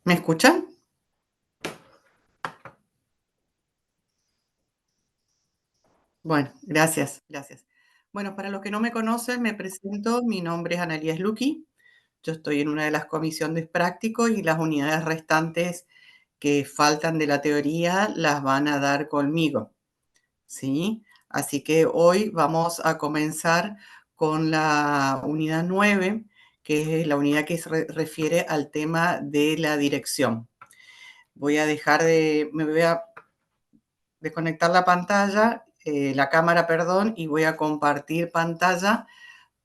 ¿Me escuchan? Bueno, gracias, gracias. Bueno, para los que no me conocen, me presento. Mi nombre es Analía Luqui. Yo estoy en una de las comisiones prácticos y las unidades restantes que faltan de la teoría las van a dar conmigo, ¿sí? Así que hoy vamos a comenzar con la unidad 9, que es la unidad que se refiere al tema de la dirección. Me voy a desconectar la pantalla, la cámara, perdón, y voy a compartir pantalla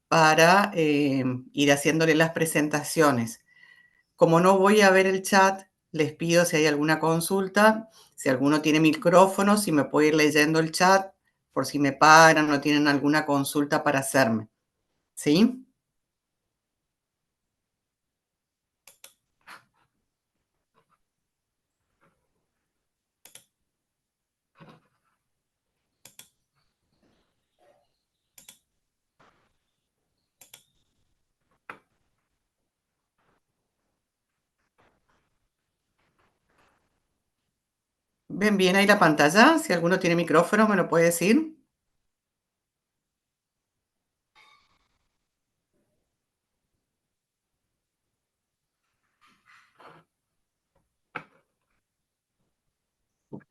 para ir haciéndole las presentaciones. Como no voy a ver el chat, les pido si hay alguna consulta, si alguno tiene micrófono, si me puede ir leyendo el chat, por si me paran o tienen alguna consulta para hacerme. ¿Sí? ¿Ven bien ahí la pantalla? Si alguno tiene micrófono, me lo puede decir.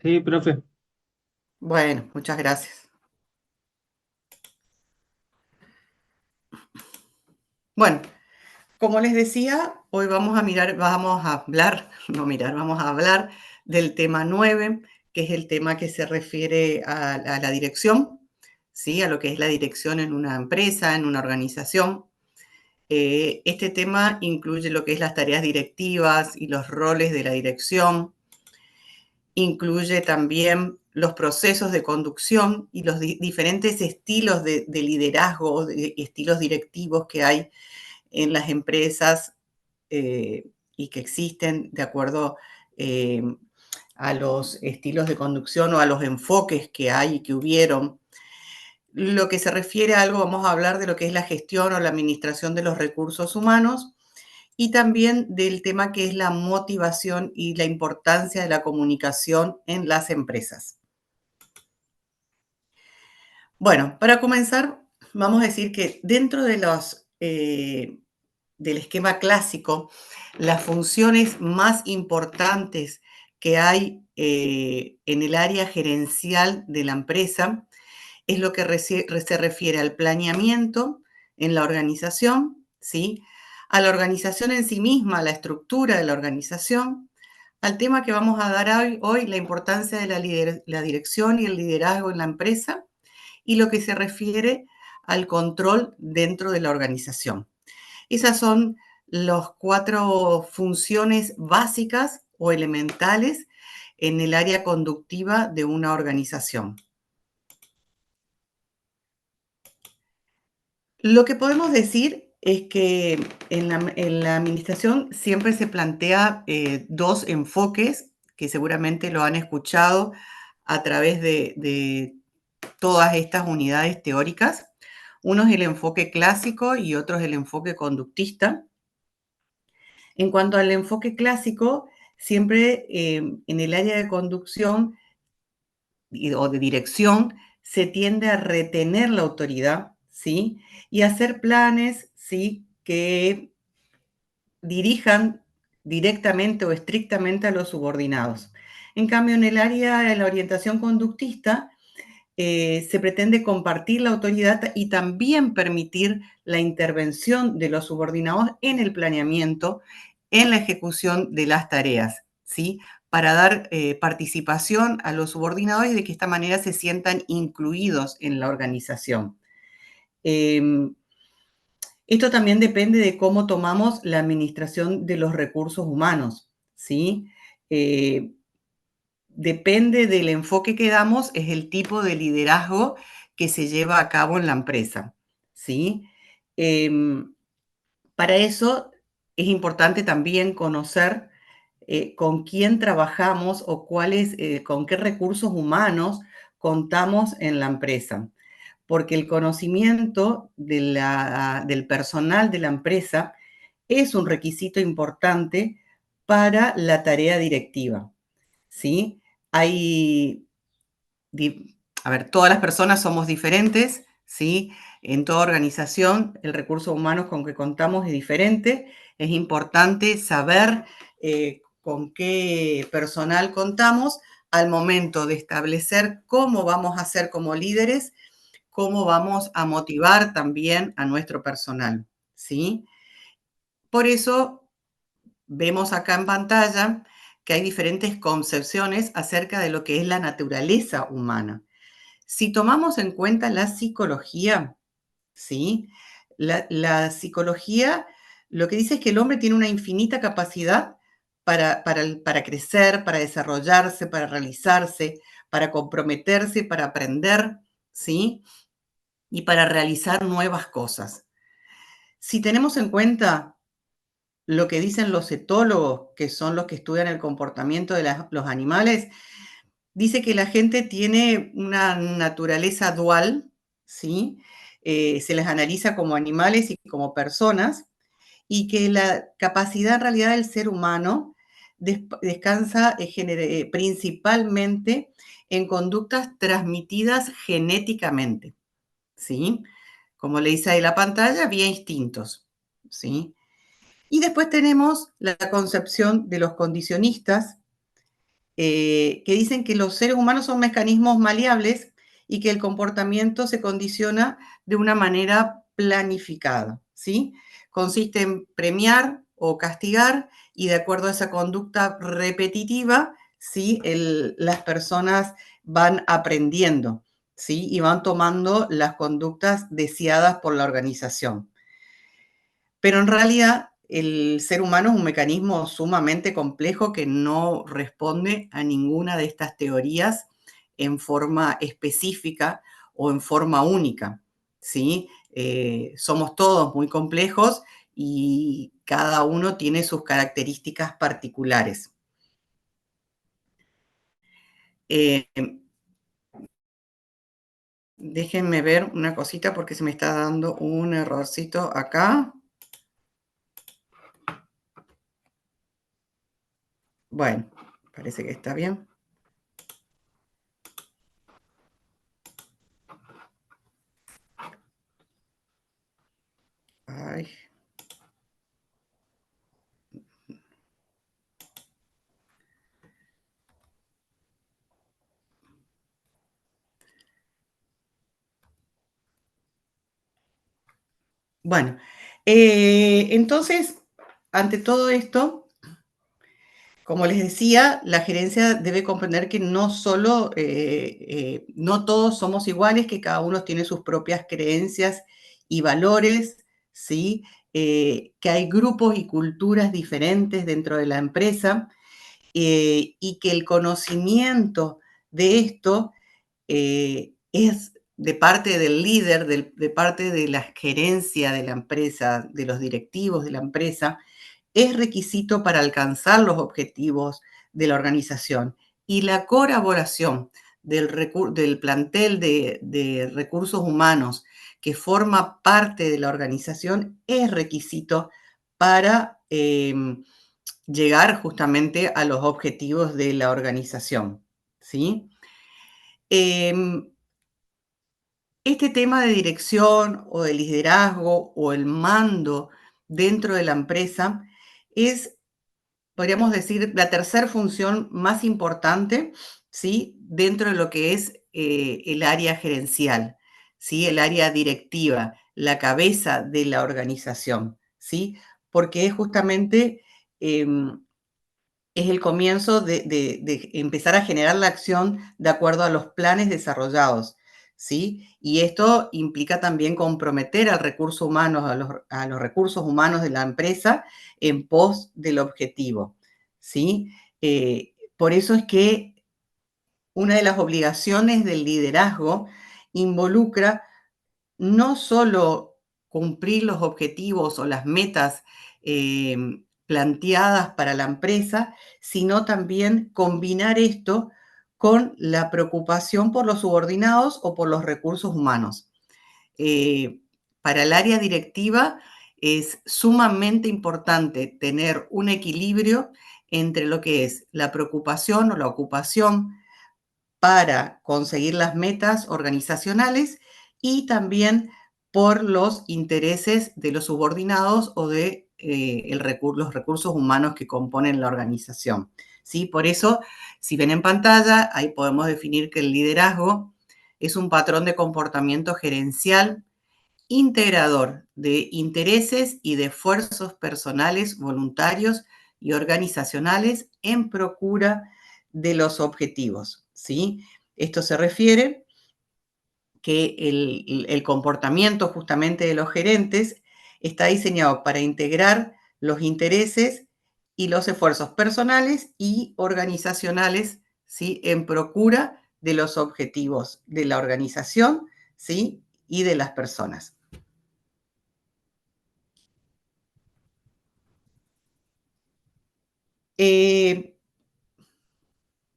Sí, profe. Bueno, muchas gracias. Bueno, como les decía, hoy vamos a hablar, no mirar, vamos a hablar del tema 9, que es el tema que se refiere a la dirección, ¿sí? A lo que es la dirección en una empresa, en una organización. Este tema incluye lo que es las tareas directivas y los roles de la dirección, incluye también los procesos de conducción y los diferentes estilos de liderazgo, estilos directivos que hay en las empresas y que existen de acuerdo eh, a los estilos de conducción o a los enfoques que hay y que hubieron. Lo que se refiere a algo, vamos a hablar de lo que es la gestión o la administración de los recursos humanos y también del tema que es la motivación y la importancia de la comunicación en las empresas. Bueno, para comenzar, vamos a decir que dentro de del esquema clásico, las funciones más importantes que hay en el área gerencial de la empresa es lo que se refiere al planeamiento en la organización, ¿sí? A la organización en sí misma, a la estructura de la organización, al tema que vamos a dar hoy la importancia de la dirección y el liderazgo en la empresa, y lo que se refiere al control dentro de la organización. Esas son las cuatro funciones básicas o elementales en el área conductiva de una organización. Lo que podemos decir es que en la administración siempre se plantea dos enfoques que seguramente lo han escuchado a través de todas estas unidades teóricas. Uno es el enfoque clásico y otro es el enfoque conductista. En cuanto al enfoque clásico, siempre en el área de conducción o de dirección se tiende a retener la autoridad, ¿sí? Y hacer planes, ¿sí? Que dirijan directamente o estrictamente a los subordinados. En cambio, en el área de la orientación conductista, se pretende compartir la autoridad y también permitir la intervención de los subordinados en el planeamiento, en la ejecución de las tareas, ¿sí? Para dar participación a los subordinados y de que de esta manera se sientan incluidos en la organización. Eh, Esto también depende de cómo tomamos la administración de los recursos humanos, ¿sí? Eh, Depende del enfoque que damos, es el tipo de liderazgo que se lleva a cabo en la empresa, ¿sí? Em, para eso es importante también conocer con quién trabajamos o con qué recursos humanos contamos en la empresa, porque el conocimiento del personal de la empresa es un requisito importante para la tarea directiva, ¿sí? Hay a ver, todas las personas somos diferentes, ¿sí? En toda organización, el recurso humano con que contamos es diferente. Es importante saber con qué personal contamos al momento de establecer cómo vamos a ser como líderes, cómo vamos a motivar también a nuestro personal, ¿sí? Por eso vemos acá en pantalla que hay diferentes concepciones acerca de lo que es la naturaleza humana. Si tomamos en cuenta la psicología, ¿sí? La psicología lo que dice es que el hombre tiene una infinita capacidad para crecer, para desarrollarse, para realizarse, para comprometerse, para aprender, ¿sí? Y para realizar nuevas cosas. Si tenemos en cuenta lo que dicen los etólogos, que son los que estudian el comportamiento de los animales, dice que la gente tiene una naturaleza dual, ¿sí? Se les analiza como animales y como personas, y que la capacidad en realidad del ser humano descansa principalmente en conductas transmitidas genéticamente, ¿sí? Como le dice ahí la pantalla, vía instintos, ¿sí? Y después tenemos la concepción de los condicionistas, que dicen que los seres humanos son mecanismos maleables y que el comportamiento se condiciona de una manera planificada, ¿sí? Consiste en premiar o castigar y de acuerdo a esa conducta repetitiva, ¿sí? Las personas van aprendiendo, ¿sí? Y van tomando las conductas deseadas por la organización. Pero en realidad el ser humano es un mecanismo sumamente complejo que no responde a ninguna de estas teorías en forma específica o en forma única, ¿sí? Somos todos muy complejos y cada uno tiene sus características particulares. Eh, Déjenme ver una cosita porque se me está dando un errorcito acá. Bueno, parece que está bien. Ay. Bueno, entonces, ante todo esto, como les decía, la gerencia debe comprender que no solo, no todos somos iguales, que cada uno tiene sus propias creencias y valores, ¿sí? Que hay grupos y culturas diferentes dentro de la empresa, y que el conocimiento de esto es de parte del líder, de parte de la gerencia de la empresa, de los directivos de la empresa, es requisito para alcanzar los objetivos de la organización. Y la colaboración del plantel de recursos humanos que forma parte de la organización es requisito para llegar justamente a los objetivos de la organización, ¿sí? Em, este tema de dirección o de liderazgo o el mando dentro de la empresa es, podríamos decir, la tercera función más importante, ¿sí? Dentro de lo que es el área gerencial, ¿sí? El área directiva, la cabeza de la organización, ¿sí? Porque es justamente es el comienzo de empezar a generar la acción de acuerdo a los planes desarrollados, ¿sí? Y esto implica también comprometer al recurso humano, a los recursos humanos de la empresa en pos del objetivo, ¿sí? Por eso es que una de las obligaciones del liderazgo involucra no solo cumplir los objetivos o las metas eh, planteadas para la empresa, sino también combinar esto con la preocupación por los subordinados o por los recursos humanos. Para el área directiva, es sumamente importante tener un equilibrio entre lo que es la preocupación o la ocupación para conseguir las metas organizacionales y también por los intereses de los subordinados o de los recursos humanos que componen la organización. ¿Sí? Por eso, si ven en pantalla, ahí podemos definir que el liderazgo es un patrón de comportamiento gerencial integrador de intereses y de esfuerzos personales, voluntarios y organizacionales en procura de los objetivos, ¿sí? Esto se refiere que el comportamiento justamente de los gerentes está diseñado para integrar los intereses y los esfuerzos personales y organizacionales, ¿sí? En procura de los objetivos de la organización, ¿sí? Y de las personas. Eh,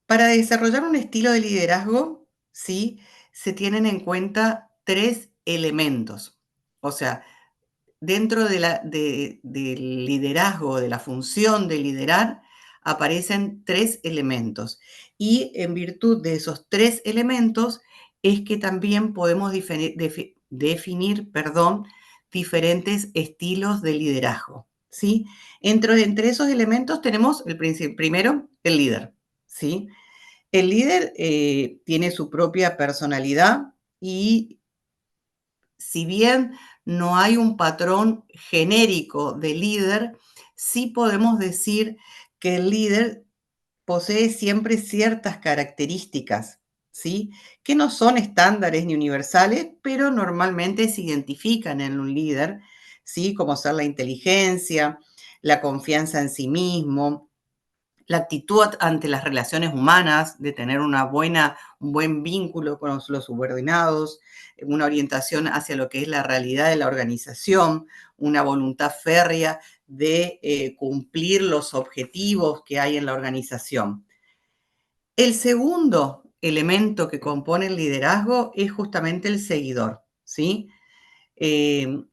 para desarrollar un estilo de liderazgo, ¿sí? Se tienen en cuenta tres elementos. O sea, dentro del liderazgo, de la función de liderar, aparecen tres elementos. Y en virtud de esos tres elementos es que también podemos definir, perdón, diferentes estilos de liderazgo, ¿sí? Entre esos elementos tenemos primero el líder, ¿sí? El líder tiene su propia personalidad y si bien no hay un patrón genérico de líder, sí podemos decir que el líder posee siempre ciertas características, ¿sí? Que no son estándares ni universales, pero normalmente se identifican en un líder, ¿sí? Como ser la inteligencia, la confianza en sí mismo, la actitud ante las relaciones humanas, de tener un buen vínculo con los subordinados, una orientación hacia lo que es la realidad de la organización, una voluntad férrea de cumplir los objetivos que hay en la organización. El segundo elemento que compone el liderazgo es justamente el seguidor, ¿sí? Eh,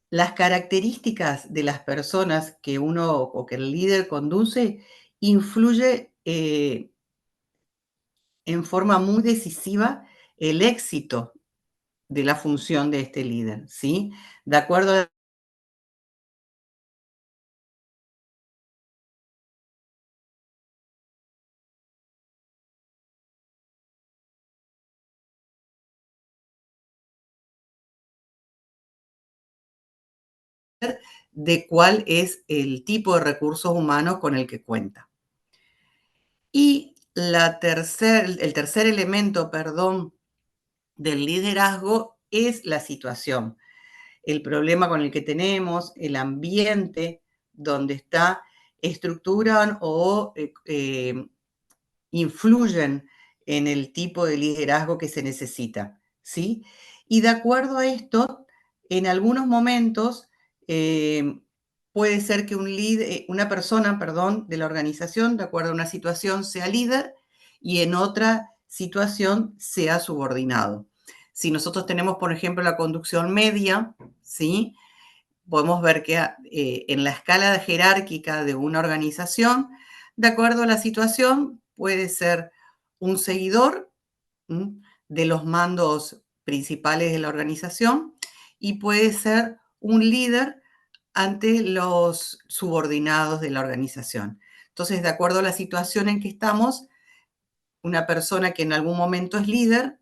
las características de las personas que uno o que el líder conduce influye en forma muy decisiva el éxito de la función de este líder, ¿sí? De acuerdo a de cuál es el tipo de recursos humanos con el que cuenta. Y el tercer elemento, perdón, del liderazgo es la situación, el problema con el que tenemos, el ambiente donde está, estructuran o influyen en el tipo de liderazgo que se necesita, ¿sí? Y de acuerdo a esto, en algunos momentos puede ser que una persona, perdón, de la organización, de acuerdo a una situación, sea líder y en otra situación sea subordinado. Si nosotros tenemos, por ejemplo, la conducción media, ¿sí? Podemos ver que en la escala jerárquica de una organización, de acuerdo a la situación, puede ser un seguidor de los mandos principales de la organización y puede ser un líder ante los subordinados de la organización. Entonces, de acuerdo a la situación en que estamos, una persona que en algún momento es líder,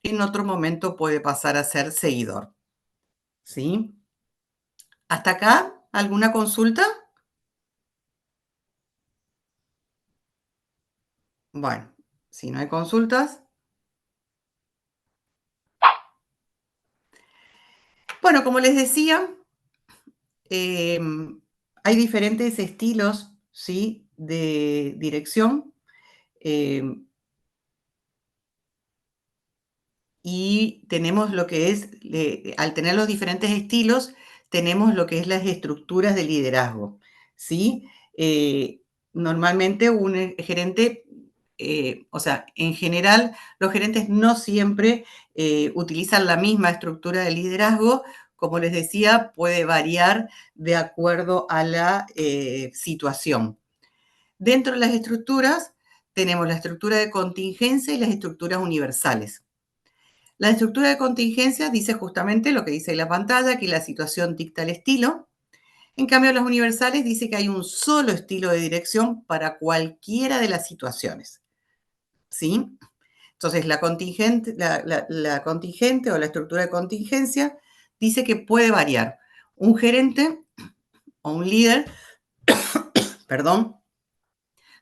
en otro momento puede pasar a ser seguidor. ¿Sí? ¿Hasta acá alguna consulta? Bueno, si no hay consultas. Bueno, como les decía, hay diferentes estilos, ¿sí? De dirección. em, y tenemos lo que es, al tener los diferentes estilos, tenemos lo que es las estructuras de liderazgo, ¿sí? Normalmente un gerente, o sea, en general, los gerentes no siempre utilizan la misma estructura de liderazgo como les decía, puede variar de acuerdo a la situación. Dentro de las estructuras tenemos la estructura de contingencia y las estructuras universales. La estructura de contingencia dice justamente lo que dice en la pantalla, que la situación dicta el estilo. En cambio, las universales dice que hay un solo estilo de dirección para cualquiera de las situaciones. ¿Sí? Entonces, la contingente o la estructura de contingencia dice que puede variar. Un gerente o un líder, perdón,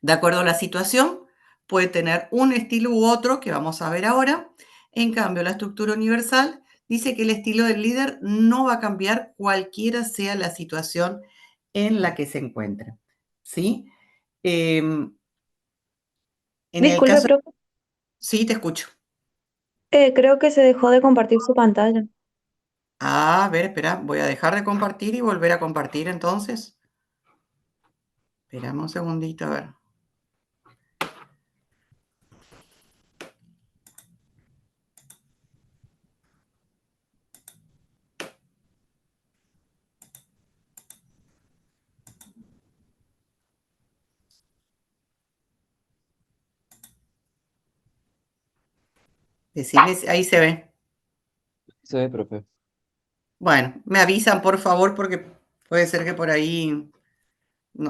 de acuerdo a la situación, puede tener un estilo u otro que vamos a ver ahora. En cambio, la estructura universal dice que el estilo del líder no va a cambiar cualquiera sea la situación en la que se encuentre. ¿Sí? En el Disculpe, caso... profe, Sí, te escucho. creo que se dejó de compartir su pantalla. A ver, espera, voy a dejar de compartir y volver a compartir entonces. Espérame un segundito, a ver. Decime, ahí se ve. Se ve, profe. Bueno, me avisan por favor porque puede ser que por ahí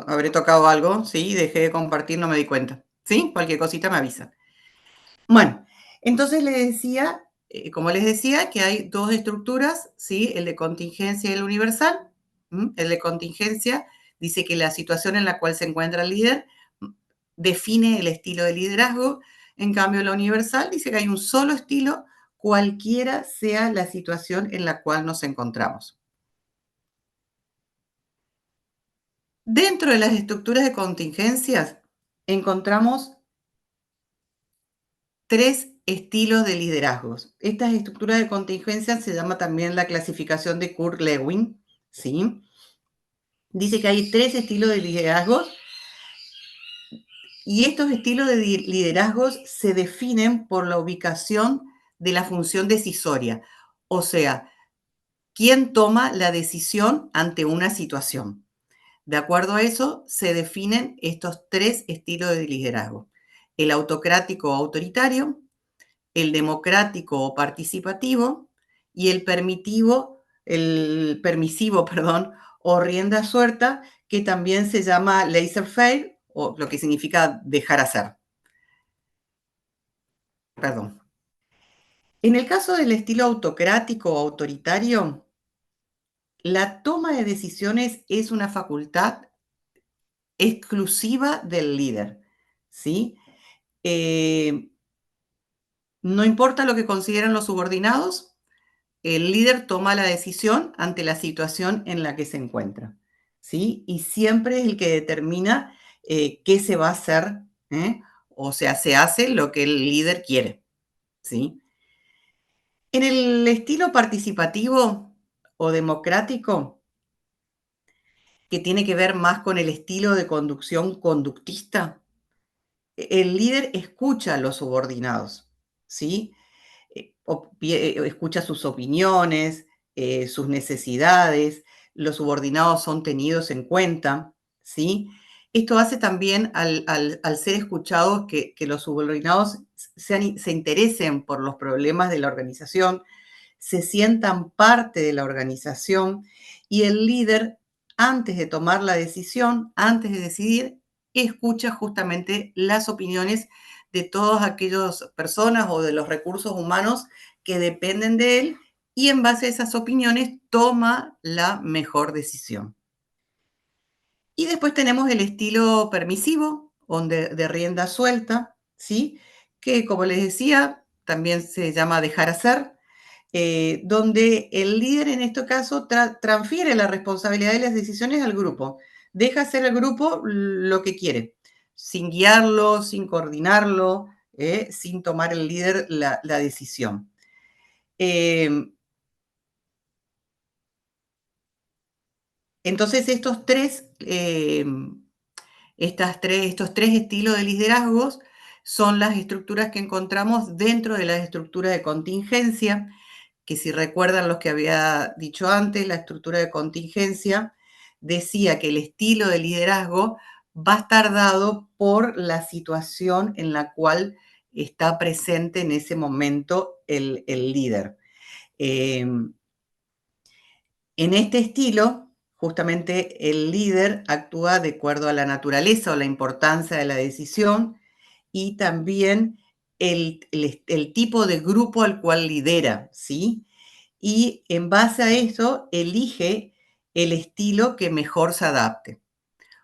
habré tocado algo, sí, dejé de compartir, no me di cuenta. ¿Sí? Cualquier cosita me avisa. Bueno, entonces les decía, como les decía, que hay dos estructuras, ¿sí? El de contingencia y el universal. El de contingencia dice que la situación en la cual se encuentra el líder define el estilo de liderazgo. En cambio, la universal dice que hay un solo estilo, cualquiera sea la situación en la cual nos encontramos. Dentro de las estructuras de contingencias encontramos tres estilos de liderazgos. Estas estructuras de contingencia se llama también la clasificación de Kurt Lewin, ¿sí? Dice que hay tres estilos de liderazgos y estos estilos de liderazgos se definen por la ubicación de la función decisoria, o sea, quién toma la decisión ante una situación. De acuerdo a eso, se definen estos tres estilos de liderazgo: el autocrático o autoritario, el democrático o participativo y el permisivo, perdón, o rienda suelta, que también se llama laissez-faire, o lo que significa dejar hacer. Perdón. En el caso del estilo autocrático o autoritario, la toma de decisiones es una facultad exclusiva del líder, ¿sí? Eh, no importa lo que consideren los subordinados, el líder toma la decisión ante la situación en la que se encuentra, ¿sí? Y siempre es el que determina qué se va a hacer, ¿eh? O sea, se hace lo que el líder quiere, ¿sí? En el estilo participativo o democrático, que tiene que ver más con el estilo de conducción conductista, el líder escucha a los subordinados, ¿sí? Escucha sus opiniones, sus necesidades, los subordinados son tenidos en cuenta, ¿sí? Esto hace también al ser escuchados que los subordinados se interesen por los problemas de la organización, se sientan parte de la organización y el líder, antes de tomar la decisión, antes de decidir, escucha justamente las opiniones de todas aquellas personas o de los recursos humanos que dependen de él y en base a esas opiniones toma la mejor decisión. Y después tenemos el estilo permisivo, donde de rienda suelta, ¿sí? Que como les decía, también se llama dejar hacer, donde el líder en este caso transfiere la responsabilidad de las decisiones al grupo. Deja hacer al grupo lo que quiere, sin guiarlo, sin coordinarlo, sin tomar el líder la decisión. Eh, entonces, estos tres estilos de liderazgos son las estructuras que encontramos dentro de las estructuras de contingencia, que si recuerdan los que había dicho antes, la estructura de contingencia decía que el estilo de liderazgo va a estar dado por la situación en la cual está presente en ese momento el líder. En este estilo, justamente el líder actúa de acuerdo a la naturaleza o la importancia de la decisión y también el tipo de grupo al cual lidera, ¿sí? Y en base a eso elige el estilo que mejor se adapte.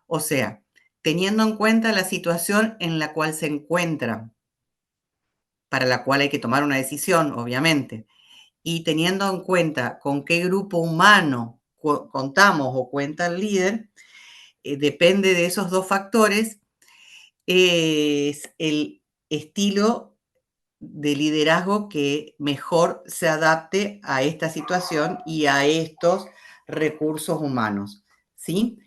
O sea, teniendo en cuenta la situación en la cual se encuentra, para la cual hay que tomar una decisión, obviamente, y teniendo en cuenta con qué grupo humano contamos o cuenta el líder, depende de esos dos factores, es el estilo de liderazgo que mejor se adapte a esta situación y a estos recursos humanos, ¿sí?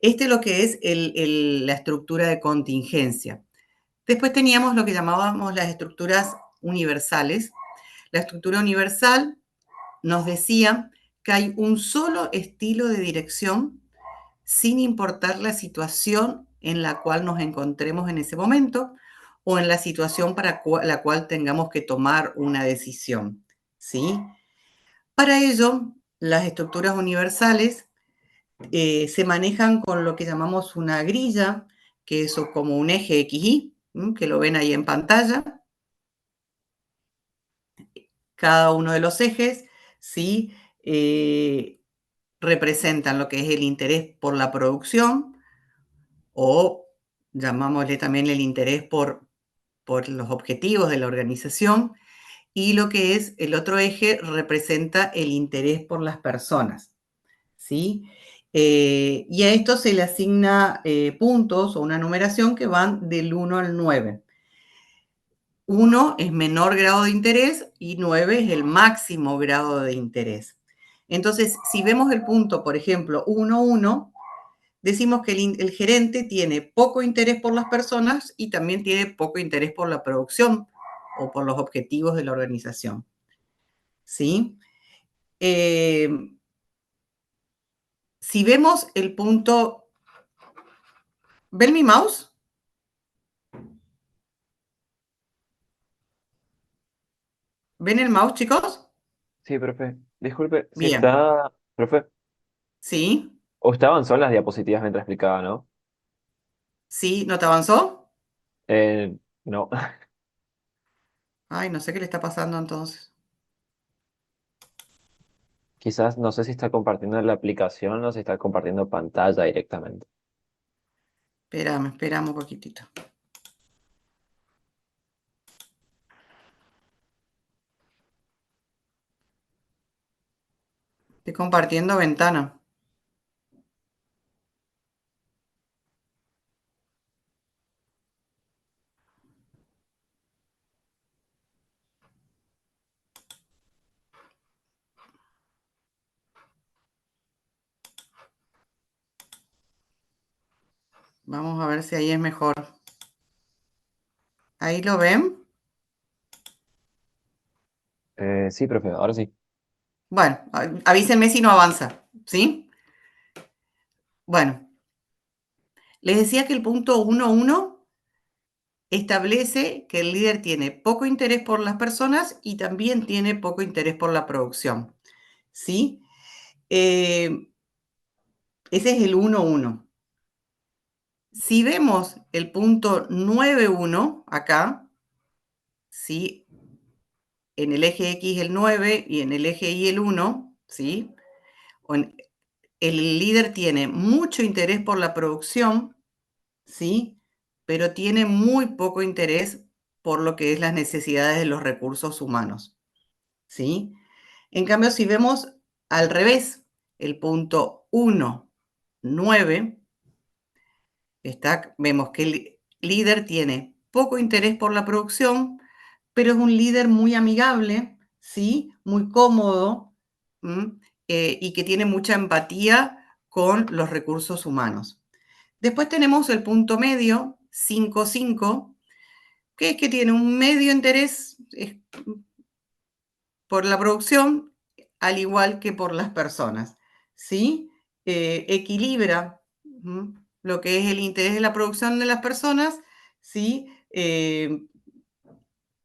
Este es lo que es la estructura de contingencia. Después teníamos lo que llamábamos las estructuras universales. La estructura universal nos decía que hay un solo estilo de dirección sin importar la situación en la cual nos encontremos en ese momento o en la situación para la cual tengamos que tomar una decisión, ¿sí? Para ello, las estructuras universales se manejan con lo que llamamos una grilla, que es como un eje XY, que lo ven ahí en pantalla. Cada uno de los ejes, ¿sí? Representan lo que es el interés por la producción o llamámosle también el interés por los objetivos de la organización, y lo que es el otro eje representa el interés por las personas, ¿sí? Y a esto se le asigna puntos o una numeración que van del 1 al 9. 1 es menor grado de interés y 9 es el máximo grado de interés. Entonces, si vemos el punto, por ejemplo, 1, 1, decimos que el gerente tiene poco interés por las personas y también tiene poco interés por la producción o por los objetivos de la organización, ¿sí? Si vemos el punto, ¿ven mi mouse? ¿Ven el mouse, chicos? Sí, profe. Disculpe, si Bien, está, profe, ¿sí? usted avanzó en las diapositivas mientras explicaba, ¿no? ¿Sí? ¿No te avanzó? No. Ay, no sé qué le está pasando entonces. Quizás no sé si está compartiendo la aplicación o si está compartiendo pantalla directamente. Espérame un poquitito. Estoy compartiendo ventana. Vamos a ver si ahí es mejor. ¿Ahí lo ven? Sí, profe, ahora sí. Bueno, avísenme si no avanza, ¿sí? Bueno, les decía que el punto 1.1 establece que el líder tiene poco interés por las personas y también tiene poco interés por la producción, ¿sí? Ese es el 1.1. Si vemos el punto 9.1 acá, ¿sí? En el eje X el 9 y en el eje Y el 1, ¿sí? El líder tiene mucho interés por la producción, ¿sí? Pero tiene muy poco interés por lo que es las necesidades de los recursos humanos, ¿sí? En cambio, si vemos al revés, el punto 1, 9, vemos que el líder tiene poco interés por la producción, pero es un líder muy amigable, ¿sí? Muy cómodo, y que tiene mucha empatía con los recursos humanos. Después tenemos el punto medio, 5.5, que es que tiene un medio interés, por la producción, al igual que por las personas, ¿sí? Equilibra lo que es el interés de la producción de las personas, ¿sí?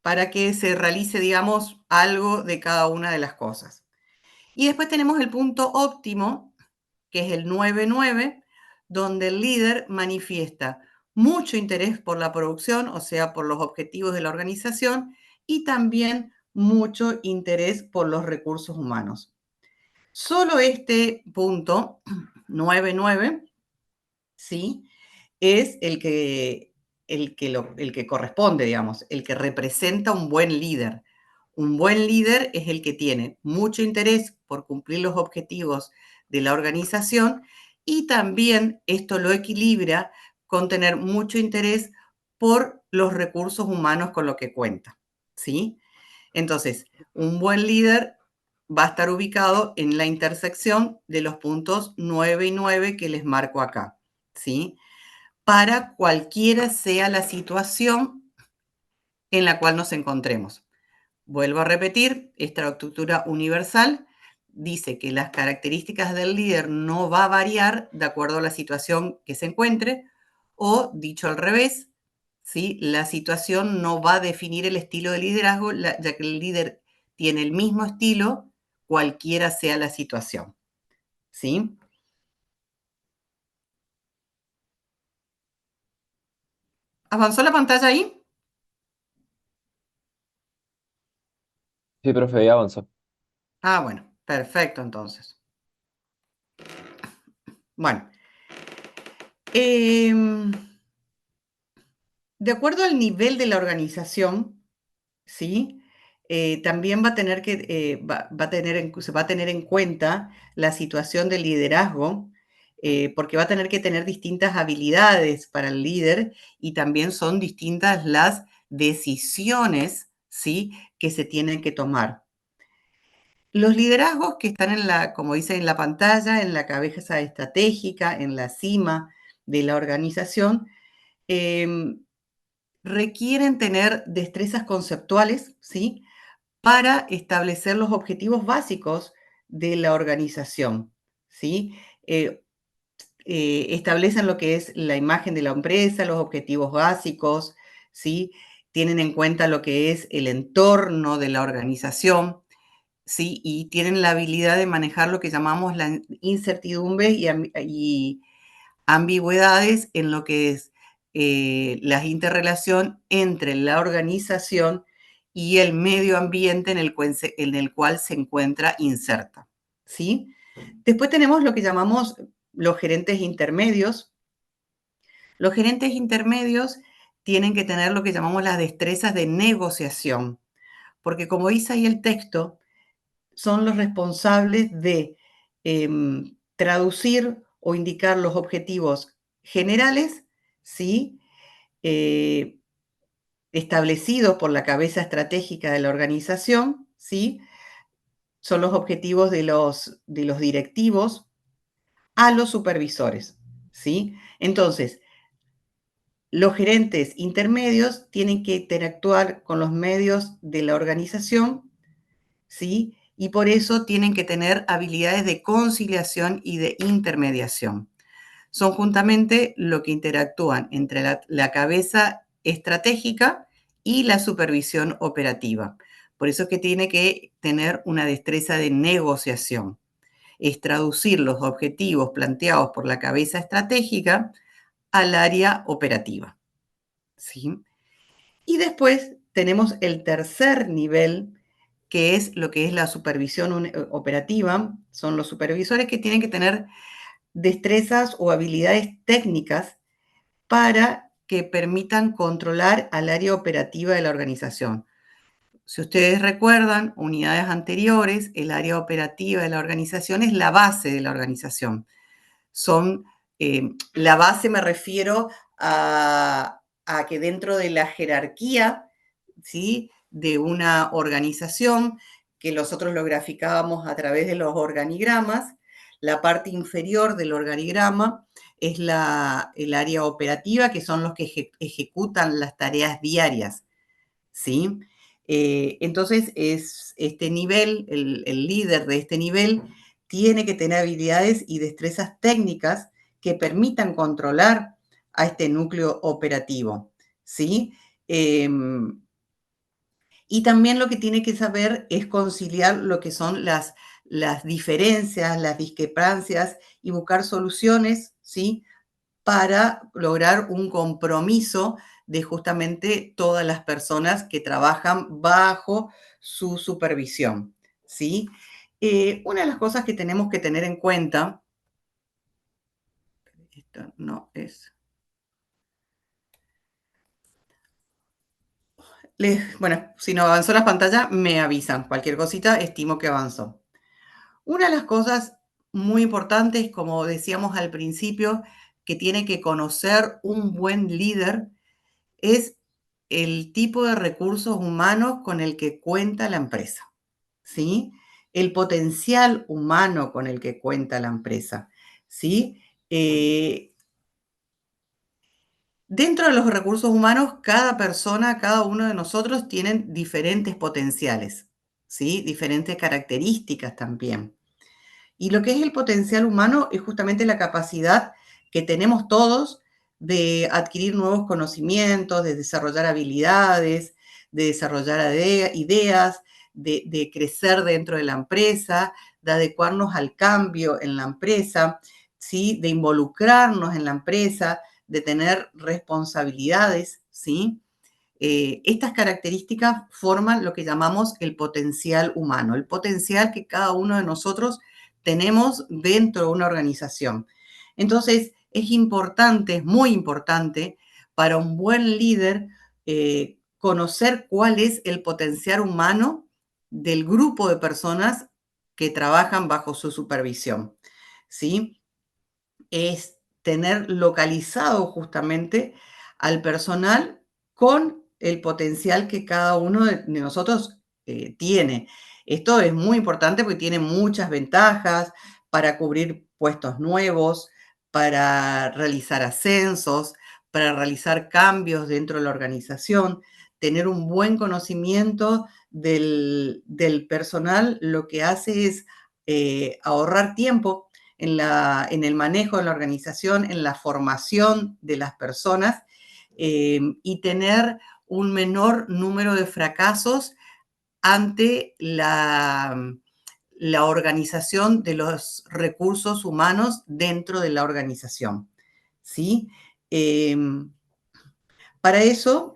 Para que se realice, digamos, algo de cada una de las cosas. Y después tenemos el punto óptimo, que es el 9-9, donde el líder manifiesta mucho interés por la producción, o sea, por los objetivos de la organización, y también mucho interés por los recursos humanos. Solo este punto, 9-9, ¿sí? Es el que corresponde, digamos, el que representa un buen líder. Un buen líder es el que tiene mucho interés por cumplir los objetivos de la organización y también esto lo equilibra con tener mucho interés por los recursos humanos con lo que cuenta, ¿sí? Entonces, un buen líder va a estar ubicado en la intersección de los puntos 9 y 9 que les marco acá, ¿sí? Para cualquiera sea la situación en la cual nos encontremos. Vuelvo a repetir, esta estructura universal dice que las características del líder no va a variar de acuerdo a la situación que se encuentre, o dicho al revés, ¿sí? La situación no va a definir el estilo de liderazgo, ya que el líder tiene el mismo estilo, cualquiera sea la situación, ¿sí? ¿Avanzó la pantalla ahí? Sí, profe, ya avanzó. Ah, bueno, perfecto entonces. Bueno, de acuerdo al nivel de la organización, ¿sí? También va a tener que, se va a tener en cuenta la situación del liderazgo, porque va a tener que tener distintas habilidades para el líder y también son distintas las decisiones, ¿sí? Que se tienen que tomar. Los liderazgos que están en la, como dice en la pantalla, en la cabeza estratégica, en la cima de la organización, em, requieren tener destrezas conceptuales, ¿sí? Para establecer los objetivos básicos de la organización, ¿sí? Eh, Establecen lo que es la imagen de la empresa, los objetivos básicos, ¿sí? Tienen en cuenta lo que es el entorno de la organización, ¿sí? Y tienen la habilidad de manejar lo que llamamos la incertidumbre y ambigüedades en lo que es la interrelación entre la organización y el medio ambiente en el cual se encuentra inserta, ¿sí? Después tenemos lo que llamamos los gerentes intermedios. Los gerentes intermedios tienen que tener lo que llamamos las destrezas de negociación, porque como dice ahí el texto, son los responsables de traducir o indicar los objetivos generales, ¿sí? Eh, establecidos por la cabeza estratégica de la organización, ¿sí? Son los objetivos de los directivos a los supervisores, ¿sí? Entonces, los gerentes intermedios tienen que interactuar con los medios de la organización, ¿sí? Y por eso tienen que tener habilidades de conciliación y de intermediación. Son juntamente lo que interactúan entre la cabeza estratégica y la supervisión operativa. Por eso es que tiene que tener una destreza de negociación. Es traducir los objetivos planteados por la cabeza estratégica al área operativa, ¿sí? Y después tenemos el tercer nivel, que es lo que es la supervisión operativa. Son los supervisores que tienen que tener destrezas o habilidades técnicas para que permitan controlar al área operativa de la organización. Si ustedes recuerdan, unidades anteriores, el área operativa de la organización es la base de la organización. Son, la base me refiero a que dentro de la jerarquía, ¿sí? De una organización, que nosotros lo graficábamos a través de los organigramas, la parte inferior del organigrama es el área operativa, que son los que ejecutan las tareas diarias, ¿sí? Entonces, este nivel, el líder de este nivel, tiene que tener habilidades y destrezas técnicas que permitan controlar a este núcleo operativo, ¿sí? Y también lo que tiene que saber es conciliar lo que son las diferencias, las discrepancias y buscar soluciones, ¿sí? Para lograr un compromiso de justamente todas las personas que trabajan bajo su supervisión, ¿sí? Una de las cosas que tenemos que tener en cuenta, esto no es, bueno, si no avanzó la pantalla, me avisan, cualquier cosita, estimo que avanzó. Una de las cosas muy importantes, como decíamos al principio, que tiene que conocer un buen líder es el tipo de recursos humanos con el que cuenta la empresa, ¿sí? El potencial humano con el que cuenta la empresa, ¿sí? Dentro de los recursos humanos, cada persona, cada uno de nosotros tienen diferentes potenciales, ¿sí? Diferentes características también. Y lo que es el potencial humano es justamente la capacidad que tenemos todos de adquirir nuevos conocimientos, de desarrollar habilidades, de desarrollar ideas, de crecer dentro de la empresa, de adecuarnos al cambio en la empresa, ¿sí? De involucrarnos en la empresa, de tener responsabilidades, ¿sí? Estas características forman lo que llamamos el potencial humano, el potencial que cada uno de nosotros tenemos dentro de una organización. Entonces, es importante, es muy importante para un buen líder conocer cuál es el potencial humano del grupo de personas que trabajan bajo su supervisión, ¿sí? Es tener localizado justamente al personal con el potencial que cada uno de nosotros tiene. Esto es muy importante porque tiene muchas ventajas para cubrir puestos nuevos, para realizar ascensos, para realizar cambios dentro de la organización, tener un buen conocimiento del personal, lo que hace es ahorrar tiempo en el manejo de la organización, en la formación de las personas y tener un menor número de fracasos ante la organización de los recursos humanos dentro de la organización. ¿Sí? Eh, para eso,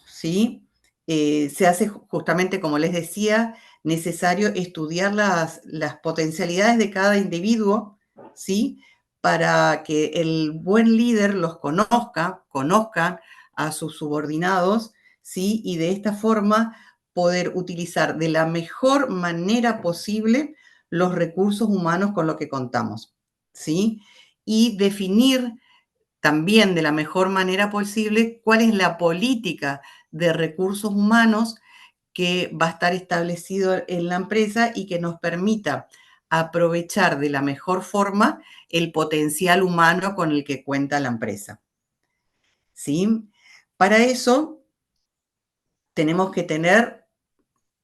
¿sí? Se hace justamente, como les decía, necesario estudiar las potencialidades de cada individuo, ¿sí? Para que el buen líder los conozcan a sus subordinados, ¿sí? Y de esta forma poder utilizar de la mejor manera posible los recursos humanos con los que contamos, ¿sí? Y definir también de la mejor manera posible cuál es la política de recursos humanos que va a estar establecido en la empresa y que nos permita aprovechar de la mejor forma el potencial humano con el que cuenta la empresa. ¿Sí? Para eso tenemos que tener,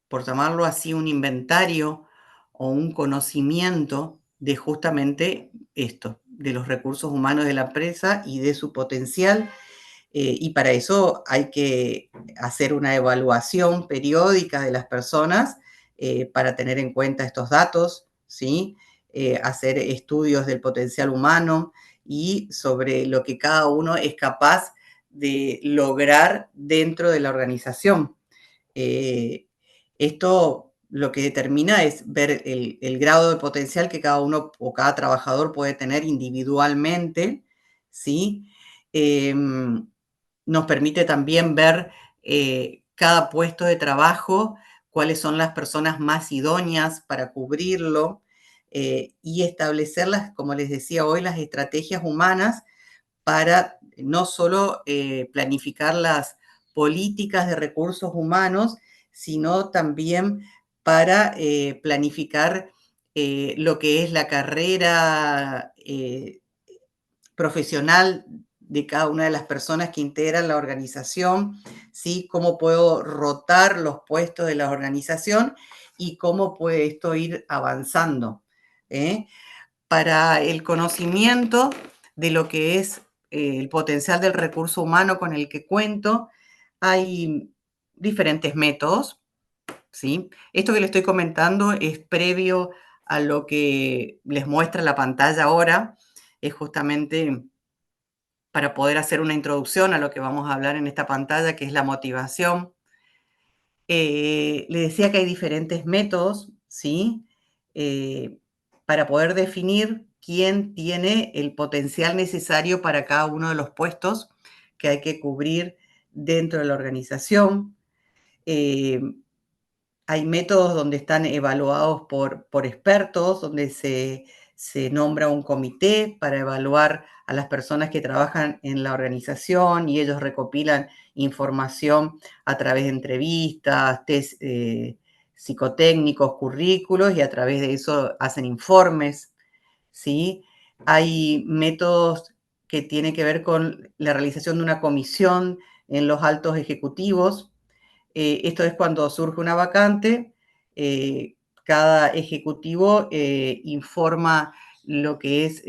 por llamarlo así, un inventario o un conocimiento de justamente esto, de los recursos humanos de la empresa y de su potencial. Y para eso hay que hacer una evaluación periódica de las personas para tener en cuenta estos datos, ¿sí? Hacer estudios del potencial humano y sobre lo que cada uno es capaz de lograr dentro de la organización. Eh, Esto lo que determina es ver el grado de potencial que cada uno o cada trabajador puede tener individualmente, ¿sí? Nos permite también ver cada puesto de trabajo, cuáles son las personas más idóneas para cubrirlo y establecerlas, como les decía hoy, las estrategias humanas para no solo planificar las políticas de recursos humanos, sino también para planificar lo que es la carrera profesional de cada una de las personas que integran la organización, ¿sí? Cómo puedo rotar los puestos de la organización y cómo puede esto ir avanzando. Para el conocimiento de lo que es el potencial del recurso humano con el que cuento, hay diferentes métodos, ¿sí? Esto que les estoy comentando es previo a lo que les muestra la pantalla ahora, es justamente para poder hacer una introducción a lo que vamos a hablar en esta pantalla, que es la motivación. Le decía que hay diferentes métodos, ¿sí? Para poder definir quién tiene el potencial necesario para cada uno de los puestos que hay que cubrir dentro de la organización. Eh, Hay métodos donde están evaluados por expertos, donde se nombra un comité para evaluar a las personas que trabajan en la organización y ellos recopilan información a través de entrevistas, test psicotécnicos, currículos y a través de eso hacen informes, ¿sí? Hay métodos que tienen que ver con la realización de una comisión en los altos ejecutivos. Esto es cuando surge una vacante, cada ejecutivo informa lo que es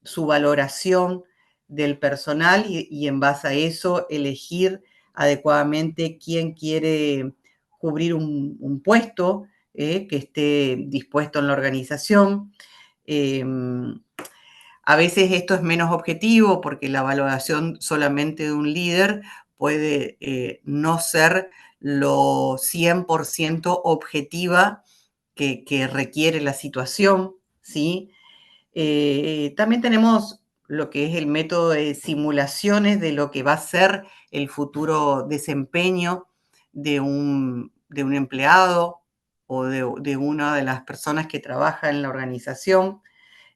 su valoración del personal y en base a eso elegir adecuadamente quién quiere cubrir un puesto que esté dispuesto en la organización. A veces esto es menos objetivo porque la valoración solamente de un líder puede no ser lo 100% objetiva que requiere la situación, ¿sí? También tenemos lo que es el método de simulaciones de lo que va a ser el futuro desempeño de un empleado o de una de las personas que trabaja en la organización.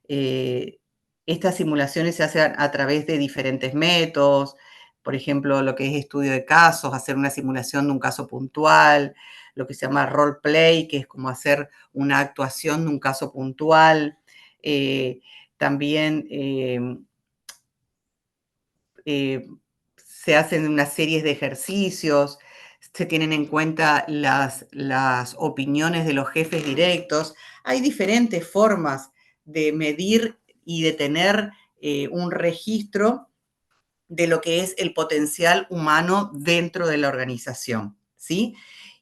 Eh, Estas simulaciones se hacen a través de diferentes métodos, por ejemplo, lo que es estudio de casos, hacer una simulación de un caso puntual, lo que se llama role play, que es como hacer una actuación de un caso puntual. Eh, También se hacen una serie de ejercicios, se tienen en cuenta las opiniones de los jefes directos. Hay diferentes formas de medir y de tener un registro de lo que es el potencial humano dentro de la organización, ¿sí?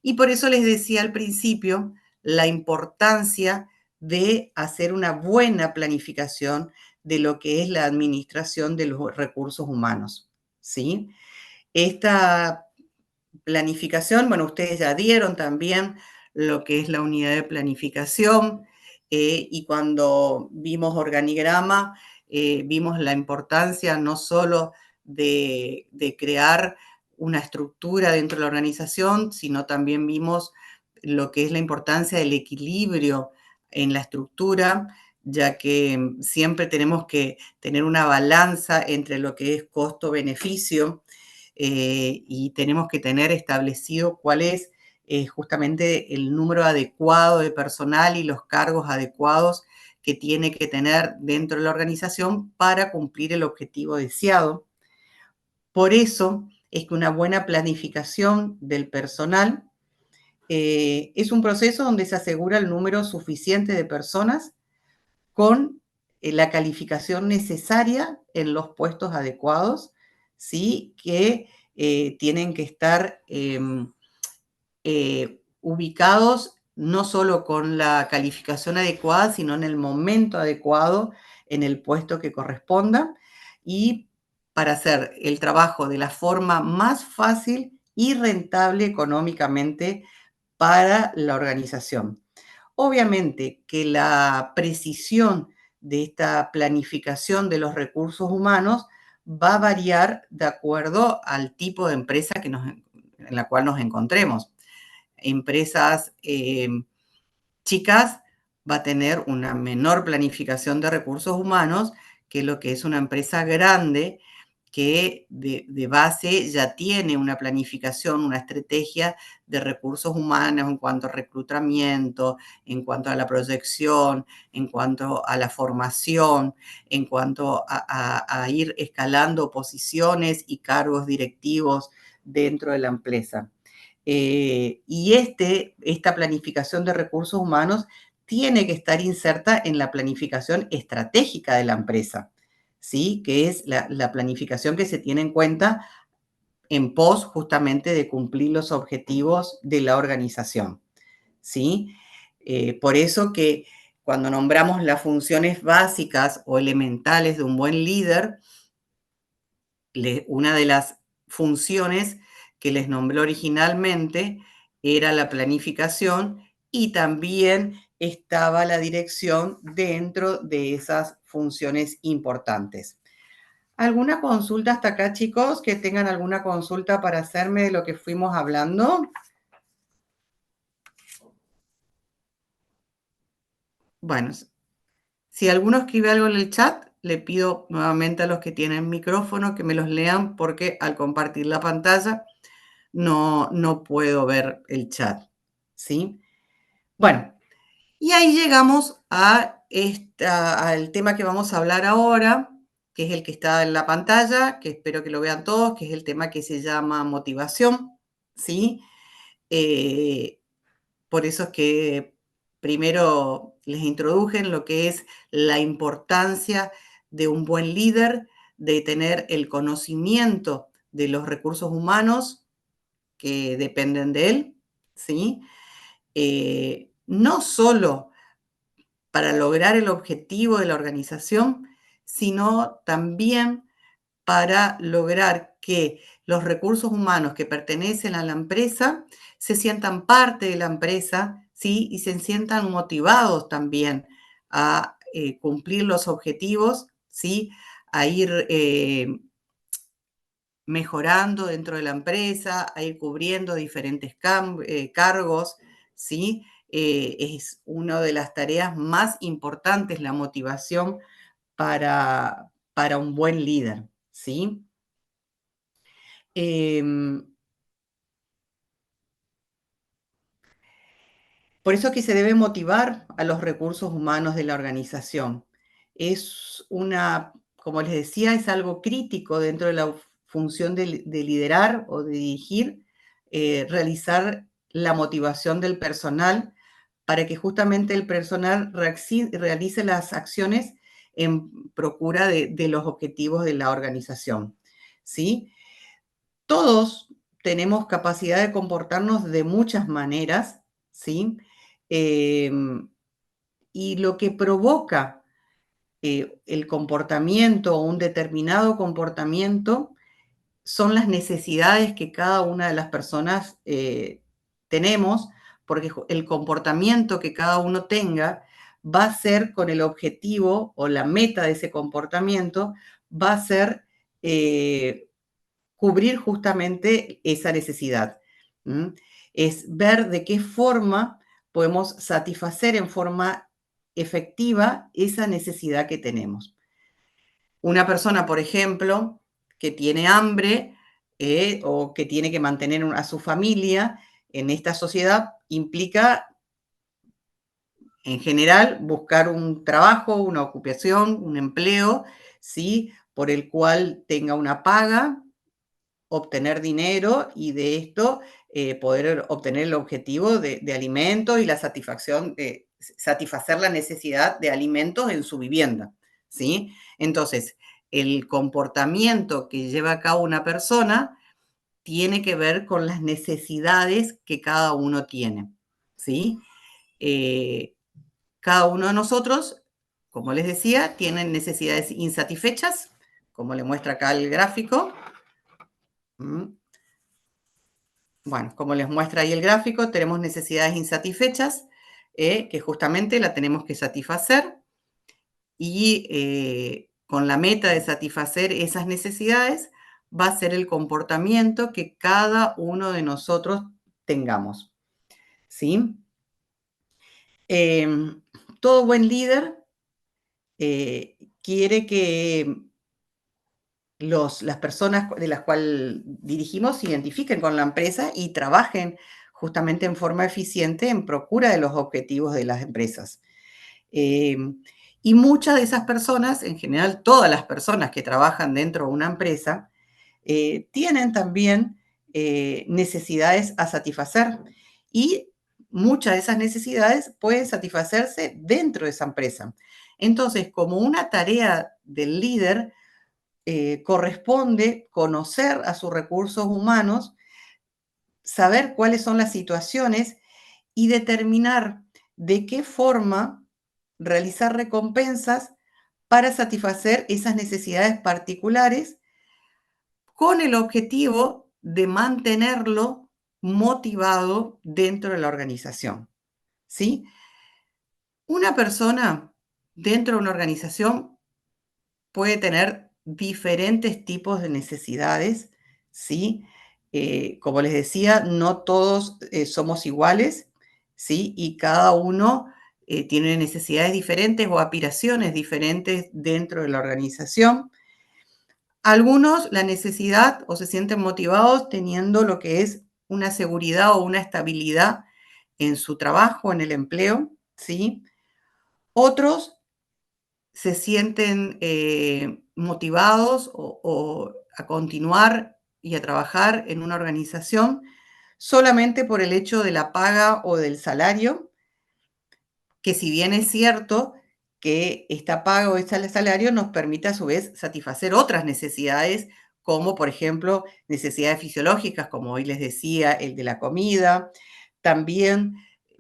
Y por eso les decía al principio la importancia de hacer una buena planificación de lo que es la administración de los recursos humanos, ¿sí? Esta planificación, bueno, ustedes ya dieron también lo que es la unidad de planificación y cuando vimos organigrama, vimos la importancia no solo de crear una estructura dentro de la organización, sino también vimos lo que es la importancia del equilibrio en la estructura, ya que siempre tenemos que tener una balanza entre lo que es costo-beneficio y tenemos que tener establecido cuál es justamente el número adecuado de personal y los cargos adecuados que tiene que tener dentro de la organización para cumplir el objetivo deseado. Por eso es que una buena planificación del personal es un proceso donde se asegura el número suficiente de personas con la calificación necesaria en los puestos adecuados, ¿sí? Que tienen que estar ubicados no solo con la calificación adecuada, sino en el momento adecuado, en el puesto que corresponda, y para hacer el trabajo de la forma más fácil y rentable económicamente para la organización. Obviamente que la precisión de esta planificación de los recursos humanos va a variar de acuerdo al tipo de empresa en la cual nos encontremos. Empresas chicas va a tener una menor planificación de recursos humanos que lo que es una empresa grande que de base ya tiene una planificación, una estrategia de recursos humanos en cuanto a reclutamiento, en cuanto a la proyección, en cuanto a la formación, en cuanto a ir escalando posiciones y cargos directivos dentro de la empresa. Y esta planificación de recursos humanos tiene que estar inserta en la planificación estratégica de la empresa, ¿sí? Que es la planificación que se tiene en cuenta en pos justamente de cumplir los objetivos de la organización, ¿sí? Por eso que cuando nombramos las funciones básicas o elementales de un buen líder, una de las funciones que les nombré originalmente era la planificación y también estaba la dirección dentro de esas funciones importantes. ¿Alguna consulta hasta acá, chicos? ¿Que tengan alguna consulta para hacerme de lo que fuimos hablando? Bueno, si alguno escribe algo en el chat, le pido nuevamente a los que tienen micrófono que me los lean porque al compartir la pantalla no puedo ver el chat, ¿sí? Bueno, y ahí llegamos al tema que vamos a hablar ahora, que es el que está en la pantalla, que espero que lo vean todos, que es el tema que se llama motivación, ¿sí? Por eso es que primero les introduje en lo que es la importancia de un buen líder, de tener el conocimiento de los recursos humanos que dependen de él, ¿sí? No solo para lograr el objetivo de la organización, sino también para lograr que los recursos humanos que pertenecen a la empresa se sientan parte de la empresa, ¿sí? Y se sientan motivados también a cumplir los objetivos, ¿sí? A ir mejorando dentro de la empresa, a ir cubriendo diferentes cargos, ¿sí? Es una de las tareas más importantes, la motivación para un buen líder, ¿sí? Por eso que se debe motivar a los recursos humanos de la organización. Como les decía, es algo crítico dentro de la función de liderar o de dirigir, realizar la motivación del personal para que justamente el personal realice las acciones en procura de los objetivos de la organización, ¿sí? Todos tenemos capacidad de comportarnos de muchas maneras, ¿sí? Y lo que provoca el comportamiento o un determinado comportamiento son las necesidades que cada una de las personas tenemos, porque el comportamiento que cada uno tenga va a ser con el objetivo o la meta de ese comportamiento, va a ser cubrir justamente esa necesidad. Es ver de qué forma podemos satisfacer en forma efectiva esa necesidad que tenemos. Una persona, por ejemplo, que tiene hambre o que tiene que mantener a su familia en esta sociedad implica, en general, buscar un trabajo, una ocupación, un empleo, ¿sí? Por el cual tenga una paga, obtener dinero y de esto poder obtener el objetivo de alimentos y la satisfacción, satisfacer la necesidad de alimentos en su vivienda, ¿sí? Entonces, el comportamiento que lleva a cabo una persona tiene que ver con las necesidades que cada uno tiene, ¿sí? Cada uno de nosotros, como les decía, tiene necesidades insatisfechas, como le muestra acá el gráfico. Bueno, como les muestra ahí el gráfico, tenemos necesidades insatisfechas, que justamente la tenemos que satisfacer y con la meta de satisfacer esas necesidades va a ser el comportamiento que cada uno de nosotros tengamos, ¿sí? Todo buen líder quiere que las personas de las cuales dirigimos se identifiquen con la empresa y trabajen justamente en forma eficiente en procura de los objetivos de las empresas. Y muchas de esas personas, en general todas las personas que trabajan dentro de una empresa, tienen también necesidades a satisfacer y muchas de esas necesidades pueden satisfacerse dentro de esa empresa. Entonces, como una tarea del líder, corresponde conocer a sus recursos humanos, saber cuáles son las situaciones y determinar de qué forma realizar recompensas para satisfacer esas necesidades particulares con el objetivo de mantenerlo motivado dentro de la organización, ¿sí? Una persona dentro de una organización puede tener diferentes tipos de necesidades, ¿sí? Como les decía, no todos somos iguales, ¿sí? Y cada uno tiene necesidades diferentes o aspiraciones diferentes dentro de la organización. Algunos la necesidad o se sienten motivados teniendo lo que es una seguridad o una estabilidad en su trabajo, en el empleo, ¿sí? Otros se sienten motivados o a continuar y a trabajar en una organización solamente por el hecho de la paga o del salario, que si bien es cierto que esta paga o este salario nos permite a su vez satisfacer otras necesidades, como por ejemplo necesidades fisiológicas, como hoy les decía, el de la comida, también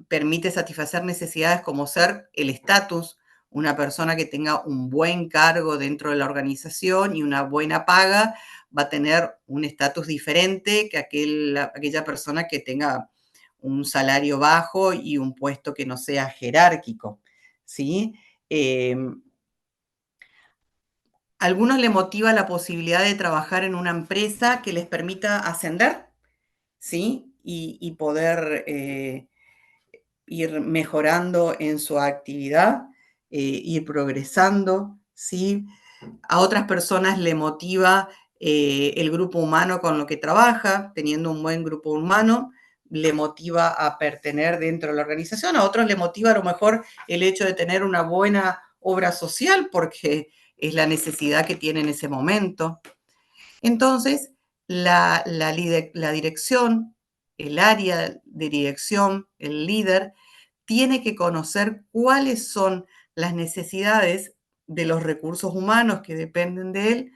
permite satisfacer necesidades como ser el estatus, una persona que tenga un buen cargo dentro de la organización y una buena paga va a tener un estatus diferente que aquella persona que tenga un salario bajo y un puesto que no sea jerárquico, ¿sí? Eh, a algunos les motiva la posibilidad de trabajar en una empresa que les permita ascender, ¿sí? Y poder ir mejorando en su actividad, ir progresando, ¿sí? A otras personas le motiva el grupo humano con lo que trabaja, teniendo un buen grupo humano, le motiva a pertenecer dentro de la organización, a otros le motiva a lo mejor el hecho de tener una buena obra social porque es la necesidad que tiene en ese momento. Entonces, la dirección, el área de dirección, el líder, tiene que conocer cuáles son las necesidades de los recursos humanos que dependen de él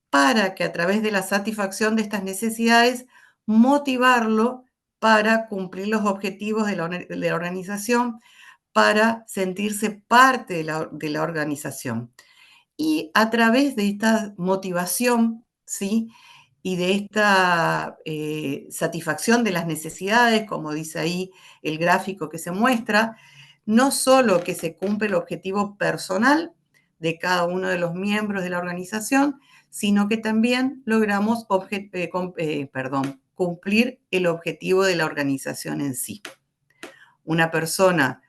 para que a través de la satisfacción de estas necesidades motivarlo para cumplir los objetivos de la organización, para sentirse parte de la organización. Y a través de esta motivación, ¿sí? Y de esta satisfacción de las necesidades, como dice ahí el gráfico que se muestra, no solo que se cumple el objetivo personal de cada uno de los miembros de la organización, sino que también logramos cumplir el objetivo de la organización en sí. Una persona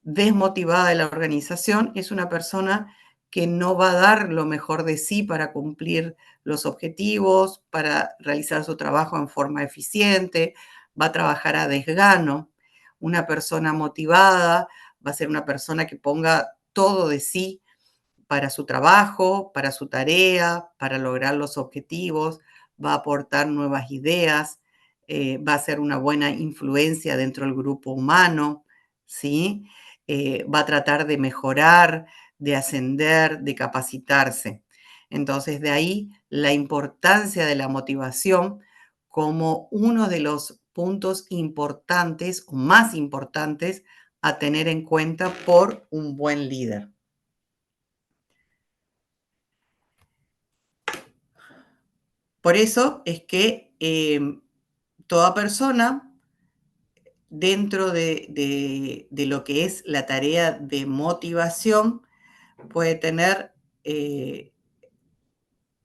desmotivada de la organización es una persona que no va a dar lo mejor de sí para cumplir los objetivos, para realizar su trabajo en forma eficiente, va a trabajar a desgano. Una persona motivada va a ser una persona que ponga todo de sí para su trabajo, para su tarea, para lograr los objetivos, va a aportar nuevas ideas, va a ser una buena influencia dentro del grupo humano, ¿sí? Va a tratar de mejorar, de ascender, de capacitarse. Entonces, de ahí la importancia de la motivación como uno de los puntos importantes o más importantes a tener en cuenta por un buen líder. Por eso es que toda persona dentro de lo que es la tarea de motivación puede tener,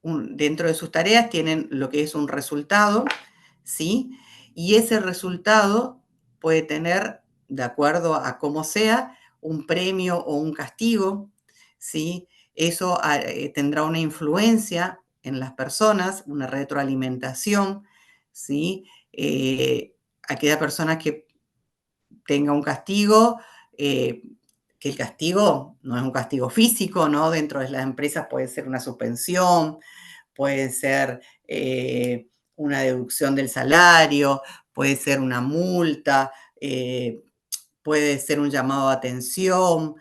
dentro de sus tareas tienen lo que es un resultado, ¿sí? Y ese resultado puede tener, de acuerdo a cómo sea, un premio o un castigo, ¿sí? Eso tendrá una influencia en las personas, una retroalimentación, ¿sí? Aquella persona que tenga un castigo, que el castigo no es un castigo físico, ¿no? Dentro de las empresas puede ser una suspensión, puede ser una deducción del salario, puede ser una multa, puede ser un llamado de atención,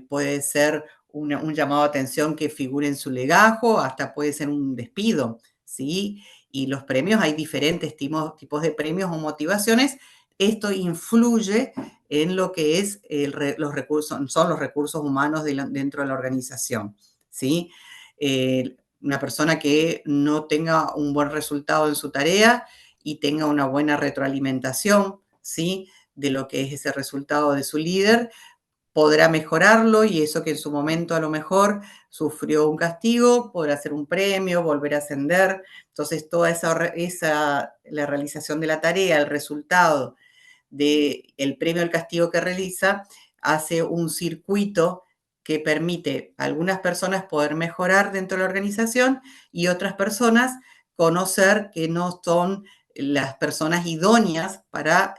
puede ser un llamado de atención que figure en su legajo, hasta puede ser un despido, ¿sí? Y los premios, hay diferentes tipos de premios o motivaciones. Esto influye en lo que es los recursos, son los recursos humanos dentro de la organización, ¿sí? Una persona que no tenga un buen resultado en su tarea y tenga una buena retroalimentación, ¿sí? De lo que es ese resultado de su líder, podrá mejorarlo y eso que en su momento a lo mejor sufrió un castigo, podrá hacer un premio, volver a ascender. Entonces, toda la realización de la tarea, el resultado del premio al castigo que realiza, hace un circuito que permite a algunas personas poder mejorar dentro de la organización y otras personas conocer que no son las personas idóneas para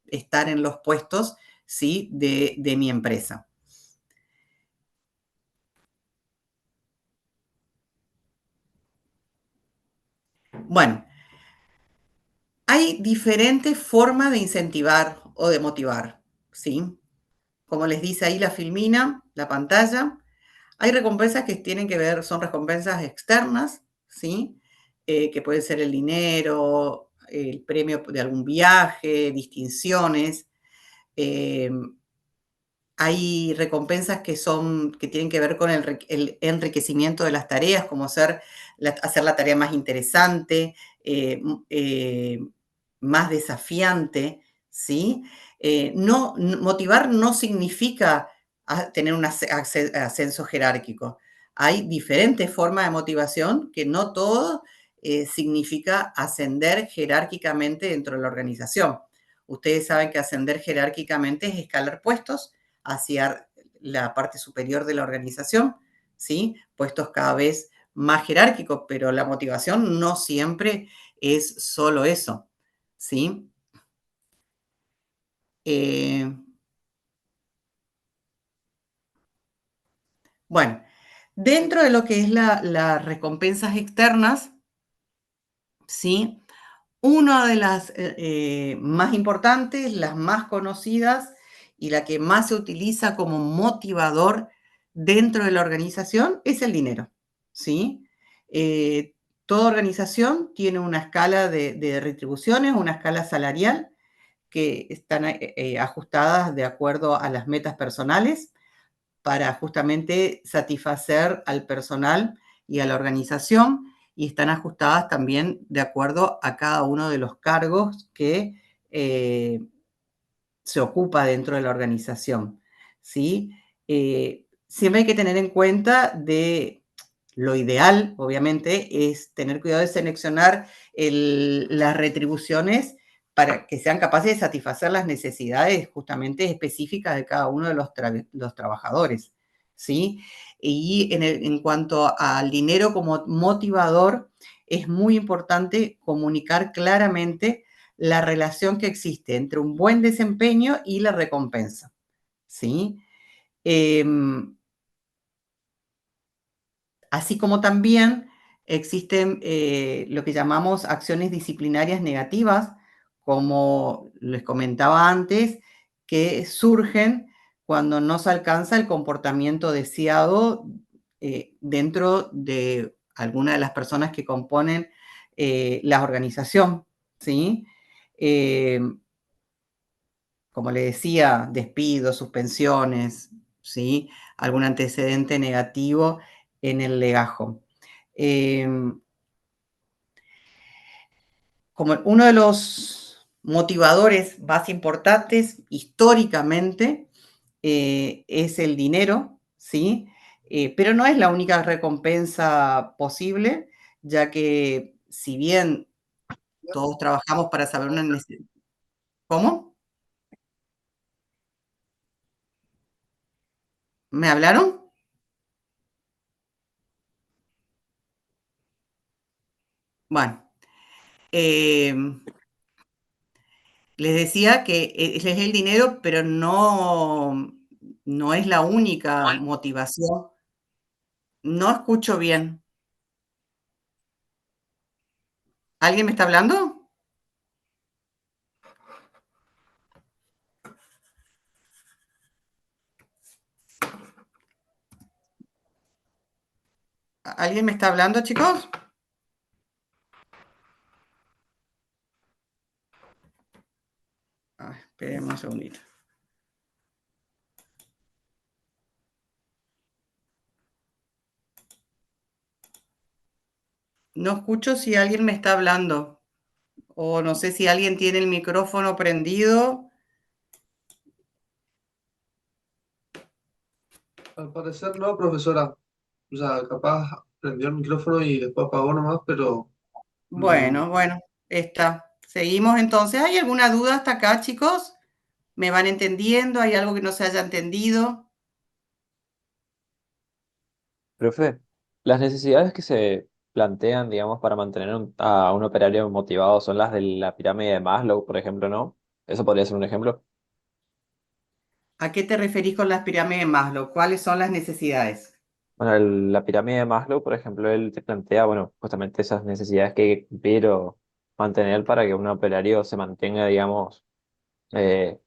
estar en los puestos, ¿sí? de mi empresa. Bueno, hay diferentes formas de incentivar o de motivar, ¿sí? Como les dice ahí la filmina, la pantalla, hay recompensas que tienen que ver, son recompensas externas, ¿sí? Que puede ser el dinero, el premio de algún viaje, distinciones. Eh, Hay recompensas que tienen que ver con el enriquecimiento de las tareas, como hacer la tarea más interesante, más desafiante, ¿sí? Motivar no significa tener un ascenso jerárquico. Hay diferentes formas de motivación que no todo significa ascender jerárquicamente dentro de la organización. Ustedes saben que ascender jerárquicamente es escalar puestos hacia la parte superior de la organización, ¿sí? Puestos cada vez más jerárquicos, pero la motivación no siempre es solo eso, ¿sí? Eh, bueno, dentro de lo que es las recompensas externas, ¿sí? Una de las más importantes, las más conocidas y la que más se utiliza como motivador dentro de la organización es el dinero, ¿sí? Eh, Toda organización tiene una escala de retribuciones, una escala salarial que están ajustadas de acuerdo a las metas personales para justamente satisfacer al personal y a la organización y están ajustadas también de acuerdo a cada uno de los cargos que se ocupa dentro de la organización, ¿sí? Siempre hay que tener en cuenta de lo ideal, obviamente, es tener cuidado de seleccionar las retribuciones para que sean capaces de satisfacer las necesidades justamente específicas de cada uno de los trabajadores, ¿sí? Y en cuanto al dinero como motivador, es muy importante comunicar claramente la relación que existe entre un buen desempeño y la recompensa, ¿sí? Eh, Así como también existen lo que llamamos acciones disciplinarias negativas, como les comentaba antes, que surgen cuando no se alcanza el comportamiento deseado dentro de alguna de las personas que componen la organización, ¿sí? Eh, Como le decía, despidos, suspensiones, ¿sí? Algún antecedente negativo en el legajo. Eh, Como uno de los motivadores más importantes históricamente es el dinero, ¿sí? Pero no es la única recompensa posible, ya que si bien todos trabajamos para saber una necesidad. ¿Cómo? ¿Me hablaron? Bueno, eh, les decía que es el dinero, pero no es la única motivación. No escucho bien. ¿Alguien me está hablando? ¿Alguien me está hablando, chicos? Esperen un segundito. No escucho si alguien me está hablando. O no sé si alguien tiene el micrófono prendido. Al parecer no, profesora. O sea, capaz prendió el micrófono y después apagó nomás, pero no. Bueno, está. Seguimos entonces. ¿Hay alguna duda hasta acá, chicos? ¿Me van entendiendo? ¿Hay algo que no se haya entendido? Profe, las necesidades que se plantean, digamos, para mantener a un operario motivado son las de la pirámide de Maslow, por ejemplo, ¿no? Eso podría ser un ejemplo. ¿A qué te referís con las pirámides de Maslow? ¿Cuáles son las necesidades? Bueno, la pirámide de Maslow, por ejemplo, él te plantea, bueno, justamente esas necesidades que hay que cumplir o mantener para que un operario se mantenga, digamos, eh,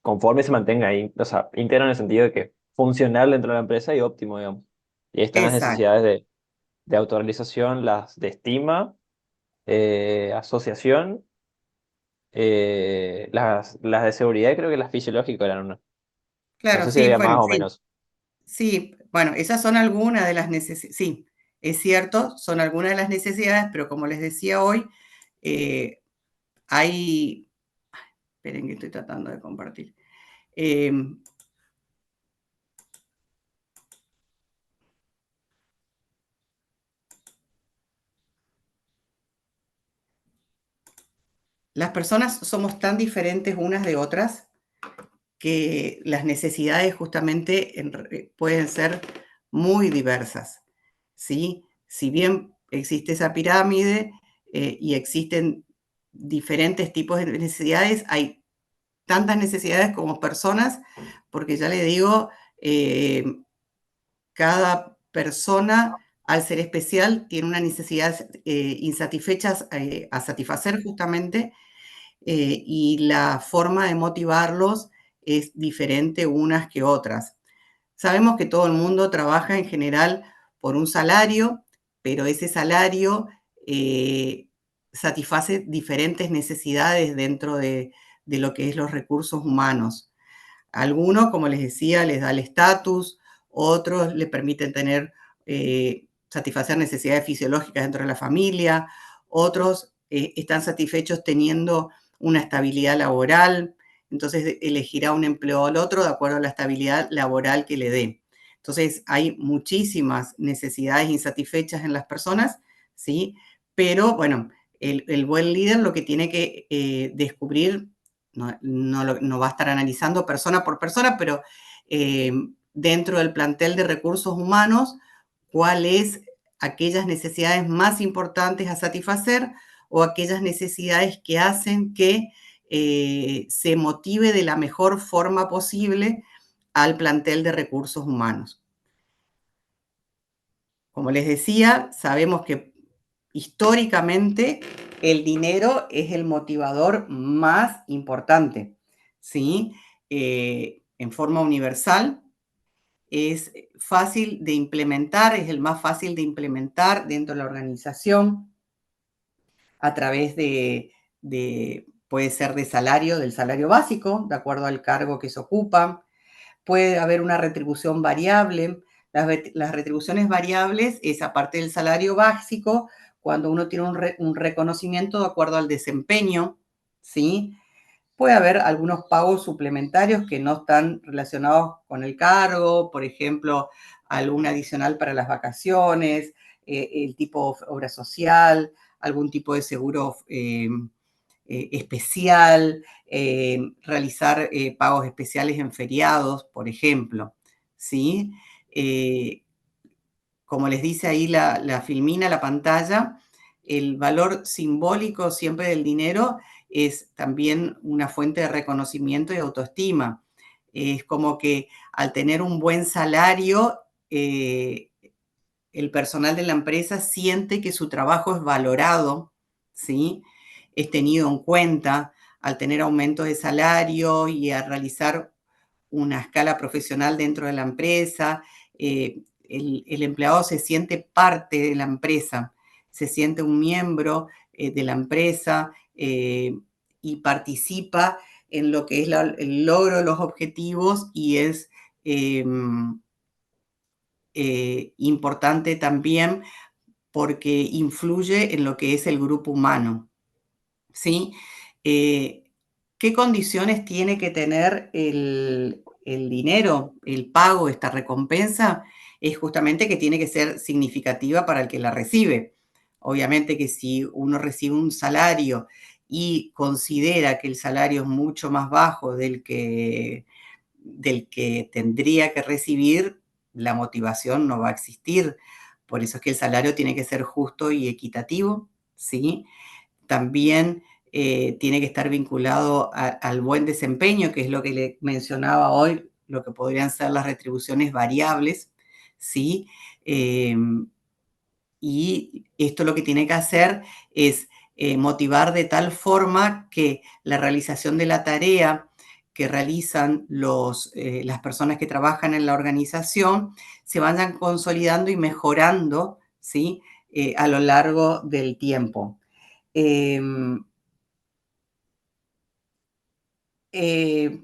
conforme se mantenga ahí, o sea, íntegro en el sentido de que funcional dentro de la empresa y óptimo, digamos. Y ahí están las Exacto. necesidades de autorrealización, las de estima, asociación, las de seguridad, creo que las fisiológicas eran una. No Claro, sé si sí, había bueno, más o sí. menos. Sí, bueno, esas son algunas de las necesidades. Sí, es cierto, son algunas de las necesidades, pero como les decía hoy, eh, hay. Esperen que estoy tratando de compartir. Eh, las personas somos tan diferentes unas de otras que las necesidades justamente pueden ser muy diversas, ¿sí? Si bien existe esa pirámide y existen diferentes tipos de necesidades, hay tantas necesidades como personas, porque ya le digo, eh, cada persona, al ser especial, tiene una necesidad insatisfechas a satisfacer justamente, y la forma de motivarlos es diferente unas que otras. Sabemos que todo el mundo trabaja en general por un salario, pero ese salario satisface diferentes necesidades dentro de lo que es los recursos humanos. Algunos, como les decía, les da el estatus, otros le permiten tener, satisfacer necesidades fisiológicas dentro de la familia, otros están satisfechos teniendo una estabilidad laboral, entonces elegirá un empleo al otro de acuerdo a la estabilidad laboral que le dé. Entonces hay muchísimas necesidades insatisfechas en las personas, ¿sí? Pero bueno, el buen líder lo que tiene que descubrir no va a estar analizando persona por persona, pero eh, dentro del plantel de recursos humanos, cuáles aquellas necesidades más importantes a satisfacer o aquellas necesidades que hacen que se motive de la mejor forma posible al plantel de recursos humanos. Como les decía, sabemos que históricamente el dinero es el motivador más importante, ¿sí? En forma universal, es fácil de implementar, es el más fácil de implementar dentro de la organización a través puede ser de salario, del salario básico, de acuerdo al cargo que se ocupa, puede haber una retribución variable. Las retribuciones variables es aparte del salario básico, cuando uno tiene un reconocimiento de acuerdo al desempeño, ¿sí? Puede haber algunos pagos suplementarios que no están relacionados con el cargo, por ejemplo, algún adicional para las vacaciones, el tipo de obra social, algún tipo de seguro especial, realizar pagos especiales en feriados, por ejemplo, ¿sí? Eh, Como les dice ahí la filmina, la pantalla, el valor simbólico siempre del dinero es también una fuente de reconocimiento y autoestima. Es como que al tener un buen salario, el personal de la empresa siente que su trabajo es valorado, ¿sí? Es tenido en cuenta al tener aumentos de salario y a realizar una escala profesional dentro de la empresa. El empleado se siente parte de la empresa, se siente un miembro de la empresa y participa en lo que es el logro de los objetivos y es importante también porque influye en lo que es el grupo humano, ¿sí? ¿Qué condiciones tiene que tener el dinero, el pago, esta recompensa? Es justamente que tiene que ser significativa para el que la recibe. Obviamente que si uno recibe un salario y considera que el salario es mucho más bajo del que tendría que recibir, la motivación no va a existir. Por eso es que el salario tiene que ser justo y equitativo, ¿sí? También tiene que estar vinculado al buen desempeño, que es lo que le mencionaba hoy, lo que podrían ser las retribuciones variables, ¿sí? Y esto lo que tiene que hacer es motivar de tal forma que la realización de la tarea que realizan las personas que trabajan en la organización se vayan consolidando y mejorando, ¿sí? A lo largo del tiempo. Eh, eh,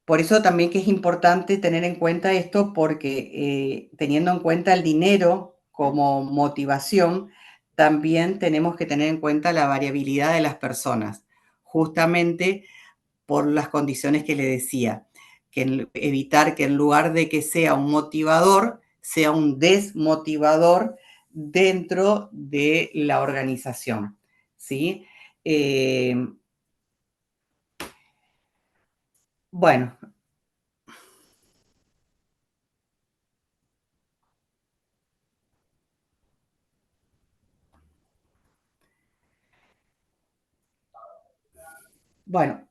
por eso también que es importante tener en cuenta esto, porque teniendo en cuenta el dinero como motivación, también tenemos que tener en cuenta la variabilidad de las personas, justamente por las condiciones que le decía, que evitar que en lugar de que sea un motivador, sea un desmotivador dentro de la organización, ¿sí? Bueno, bueno,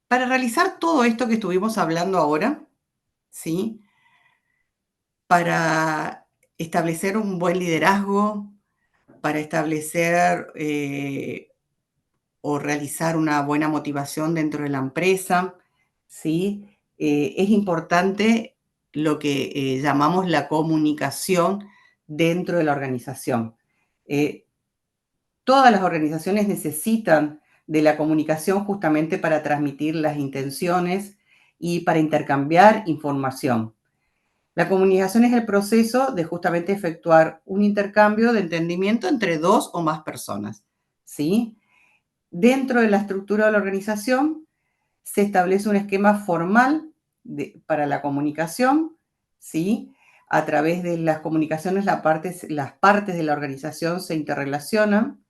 para realizar todo esto que estuvimos hablando ahora, ¿sí? Para establecer un buen liderazgo, para establecer o realizar una buena motivación dentro de la empresa, ¿sí? Es importante lo que llamamos la comunicación dentro de la organización. Eh, Todas las organizaciones necesitan de la comunicación justamente para transmitir las intenciones y para intercambiar información. La comunicación es el proceso de justamente efectuar un intercambio de entendimiento entre dos o más personas, ¿sí? Dentro de la estructura de la organización se establece un esquema formal para la comunicación, ¿sí? A través de las comunicaciones las partes de la organización se interrelacionan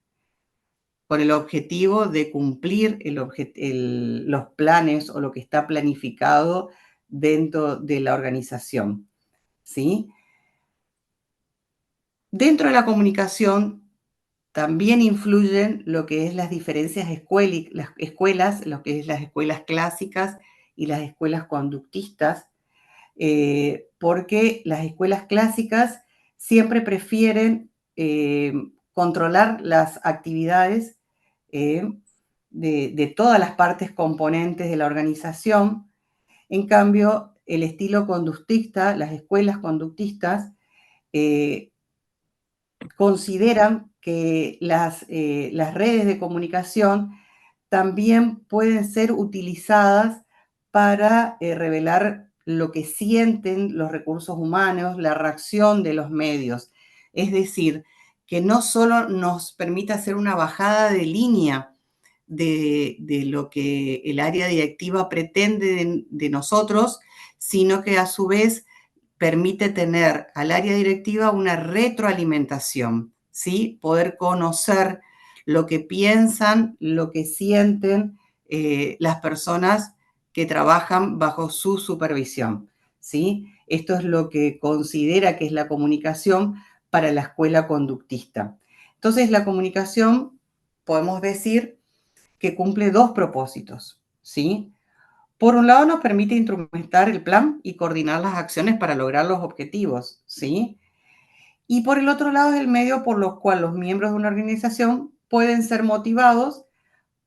con el objetivo de cumplir los planes o lo que está planificado dentro de la organización, ¿sí? Dentro de la comunicación también influyen lo que es las diferencias las escuelas, lo que es las escuelas clásicas y las escuelas conductistas, porque las escuelas clásicas siempre prefieren controlar las actividades eh, de todas las partes componentes de la organización. En cambio, el estilo conductista, las escuelas conductistas, eh, consideran que las redes de comunicación también pueden ser utilizadas para revelar lo que sienten los recursos humanos, la reacción de los medios. Es decir, que no solo nos permite hacer una bajada de línea de lo que el área directiva pretende de nosotros, sino que a su vez permite tener al área directiva una retroalimentación, ¿sí? Poder conocer lo que piensan, lo que sienten las personas que trabajan bajo su supervisión, ¿sí? Esto es lo que considera que es la comunicación para la escuela conductista. Entonces, la comunicación, podemos decir, que cumple dos propósitos, ¿sí? Por un lado, nos permite instrumentar el plan y coordinar las acciones para lograr los objetivos, ¿sí? Y por el otro lado es el medio por lo cual los miembros de una organización pueden ser motivados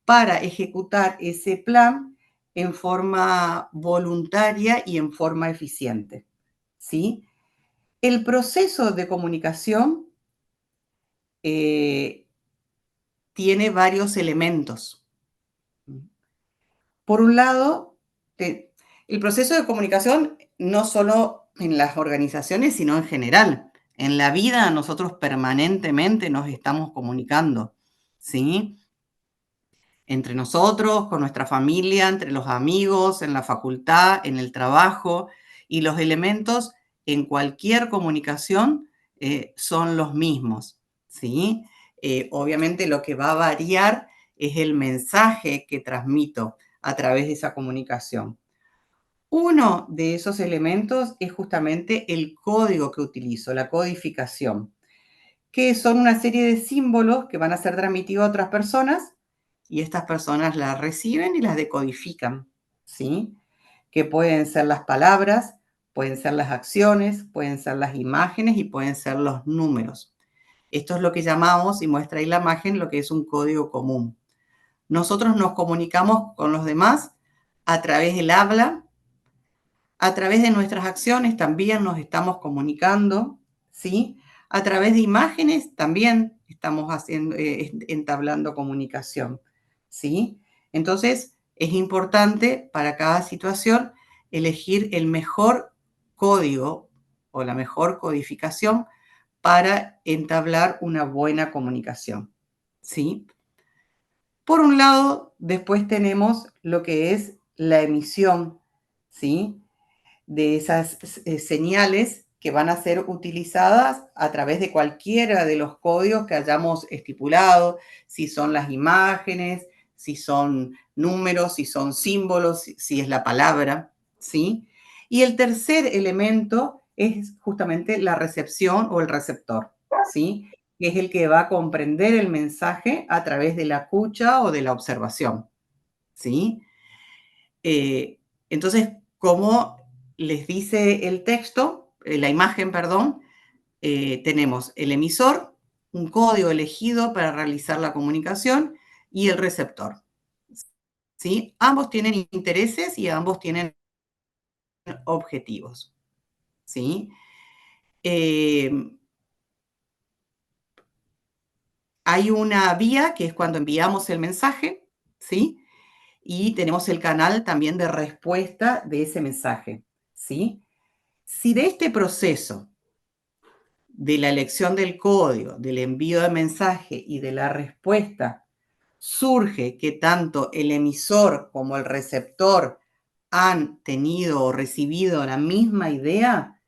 para ejecutar ese plan en forma voluntaria y en forma eficiente, ¿sí? El proceso de comunicación tiene varios elementos. Por un lado, el proceso de comunicación no solo en las organizaciones, sino en general. En la vida nosotros permanentemente nos estamos comunicando, ¿sí? Entre nosotros, con nuestra familia, entre los amigos, en la facultad, en el trabajo, y los elementos en cualquier comunicación son los mismos, ¿sí? Obviamente lo que va a variar es el mensaje que transmito a través de esa comunicación. Uno de esos elementos es justamente el código que utilizo, la codificación, que son una serie de símbolos que van a ser transmitidos a otras personas y estas personas las reciben y las decodifican, ¿sí? Que pueden ser las palabras, pueden ser las acciones, pueden ser las imágenes y pueden ser los números. Esto es lo que llamamos, y muestra ahí la imagen, lo que es un código común. Nosotros nos comunicamos con los demás a través del habla, a través de nuestras acciones también nos estamos comunicando, ¿sí? A través de imágenes también estamos entablando comunicación, ¿sí? Entonces, es importante para cada situación elegir el mejor código o la mejor codificación para entablar una buena comunicación, ¿sí? Por un lado, después tenemos lo que es la emisión, ¿sí? De esas señales que van a ser utilizadas a través de cualquiera de los códigos que hayamos estipulado, si son las imágenes, si son números, si son símbolos, si es la palabra, ¿sí? Y el tercer elemento es justamente la recepción o el receptor, ¿sí? Que es el que va a comprender el mensaje a través de la escucha o de la observación, ¿sí? Entonces, como les dice el texto, la imagen, perdón, tenemos el emisor, un código elegido para realizar la comunicación y el receptor, ¿sí? Ambos tienen intereses y ambos tienen objetivos, ¿sí? Hay una vía que es cuando enviamos el mensaje, ¿sí? Y tenemos el canal también de respuesta de ese mensaje, ¿sí? Si de este proceso de la elección del código, del envío de mensaje y de la respuesta, surge que tanto el emisor como el receptor han tenido o recibido la misma idea,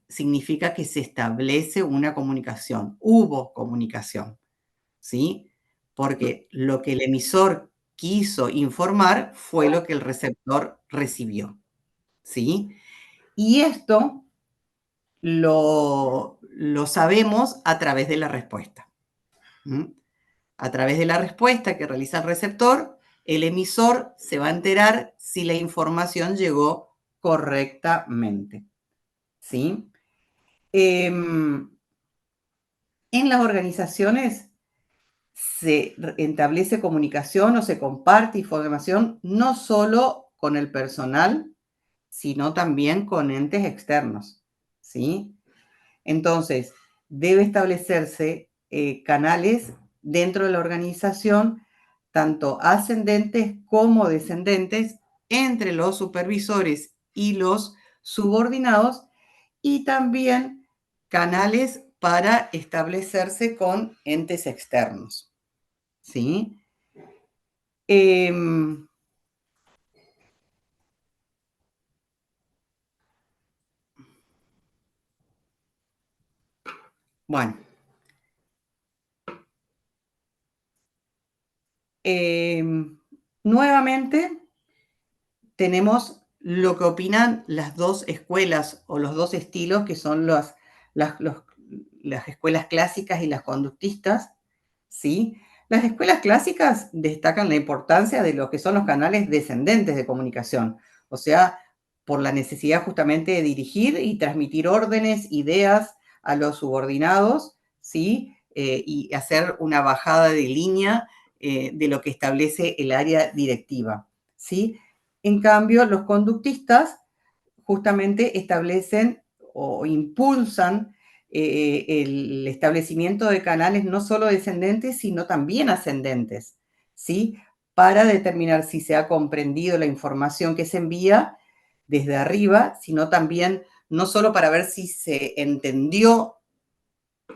significa que se establece una comunicación, hubo comunicación, ¿sí? Porque lo que el emisor quiso informar fue lo que el receptor recibió, ¿sí? Y esto lo sabemos a través de la respuesta. A través de la respuesta que realiza el receptor, el emisor se va a enterar si la información llegó correctamente, ¿sí? En las organizaciones se establece comunicación o se comparte información no solo con el personal, sino también con entes externos, ¿sí? Entonces, debe establecerse canales dentro de la organización, tanto ascendentes como descendentes, entre los supervisores y los subordinados, y también canales para establecerse con entes externos, ¿sí? Bueno, nuevamente tenemos lo que opinan las dos escuelas o los dos estilos, que son las escuelas clásicas y las conductistas, ¿sí? Las escuelas clásicas destacan la importancia de lo que son los canales descendentes de comunicación, o sea, por la necesidad justamente de dirigir y transmitir órdenes, ideas, a los subordinados, ¿sí? Y hacer una bajada de línea de lo que establece el área directiva, ¿sí? En cambio, los conductistas justamente establecen o impulsan el establecimiento de canales no solo descendentes, sino también ascendentes, ¿sí? Para determinar si se ha comprendido la información que se envía desde arriba, sino también no solo para ver si se entendió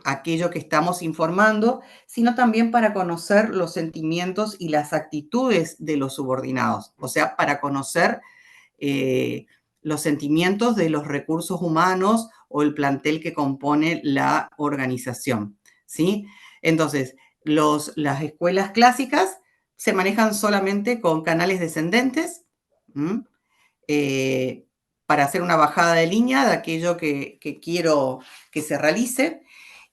aquello que estamos informando, sino también para conocer los sentimientos y las actitudes de los subordinados, o sea, para conocer los sentimientos de los recursos humanos o el plantel que compone la organización, ¿sí? Entonces, las escuelas clásicas se manejan solamente con canales descendentes, para hacer una bajada de línea de aquello que quiero que se realice.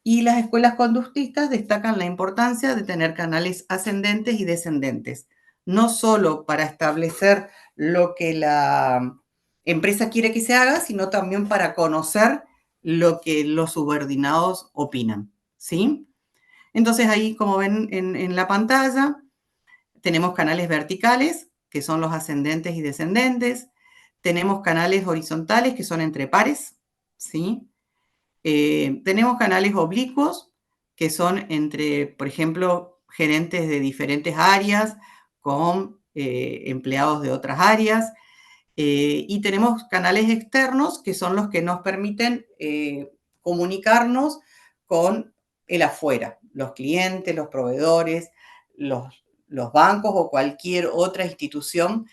Y las escuelas conductistas destacan la importancia de tener canales ascendentes y descendentes, no solo para establecer lo que la empresa quiere que se haga, sino también para conocer lo que los subordinados opinan, ¿sí? Entonces ahí, como ven en la pantalla, tenemos canales verticales, que son los ascendentes y descendentes. Tenemos canales horizontales, que son entre pares, ¿sí? Tenemos canales oblicuos, que son entre, por ejemplo, gerentes de diferentes áreas con empleados de otras áreas. Y tenemos canales externos, que son los que nos permiten comunicarnos con el afuera, los clientes, los proveedores, los bancos o cualquier otra institución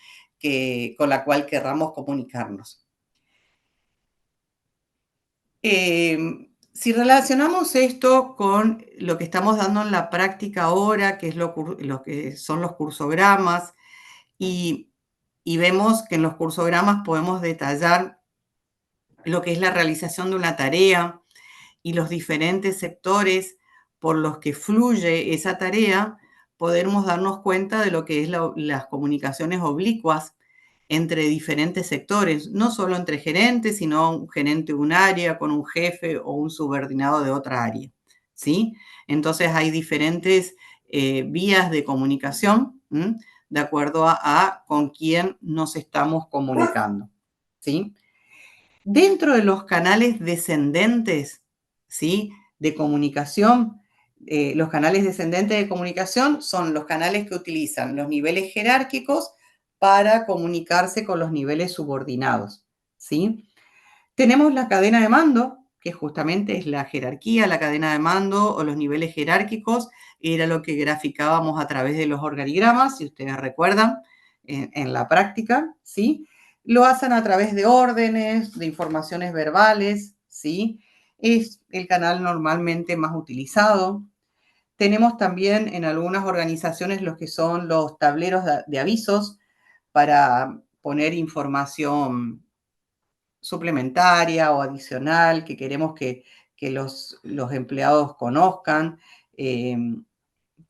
con la cual querramos comunicarnos. Si relacionamos esto con lo que estamos dando en la práctica ahora, que es lo que son los cursogramas, y vemos que en los cursogramas podemos detallar lo que es la realización de una tarea y los diferentes sectores por los que fluye esa tarea, podemos darnos cuenta de lo que es las comunicaciones oblicuas entre diferentes sectores, no solo entre gerentes, sino un gerente de un área con un jefe o un subordinado de otra área, ¿sí? Entonces hay diferentes vías de comunicación, de acuerdo a con quién nos estamos comunicando, ¿sí? Dentro de los canales descendentes, ¿sí? De comunicación, los canales descendentes de comunicación son los canales que utilizan los niveles jerárquicos para comunicarse con los niveles subordinados, ¿sí? Tenemos la cadena de mando, que justamente es la jerarquía, la cadena de mando o los niveles jerárquicos, era lo que graficábamos a través de los organigramas, si ustedes recuerdan, en la práctica, ¿sí? Lo hacen a través de órdenes, de informaciones verbales, ¿sí? Es el canal normalmente más utilizado. Tenemos también en algunas organizaciones los que son los tableros de avisos para poner información suplementaria o adicional que queremos que los empleados conozcan,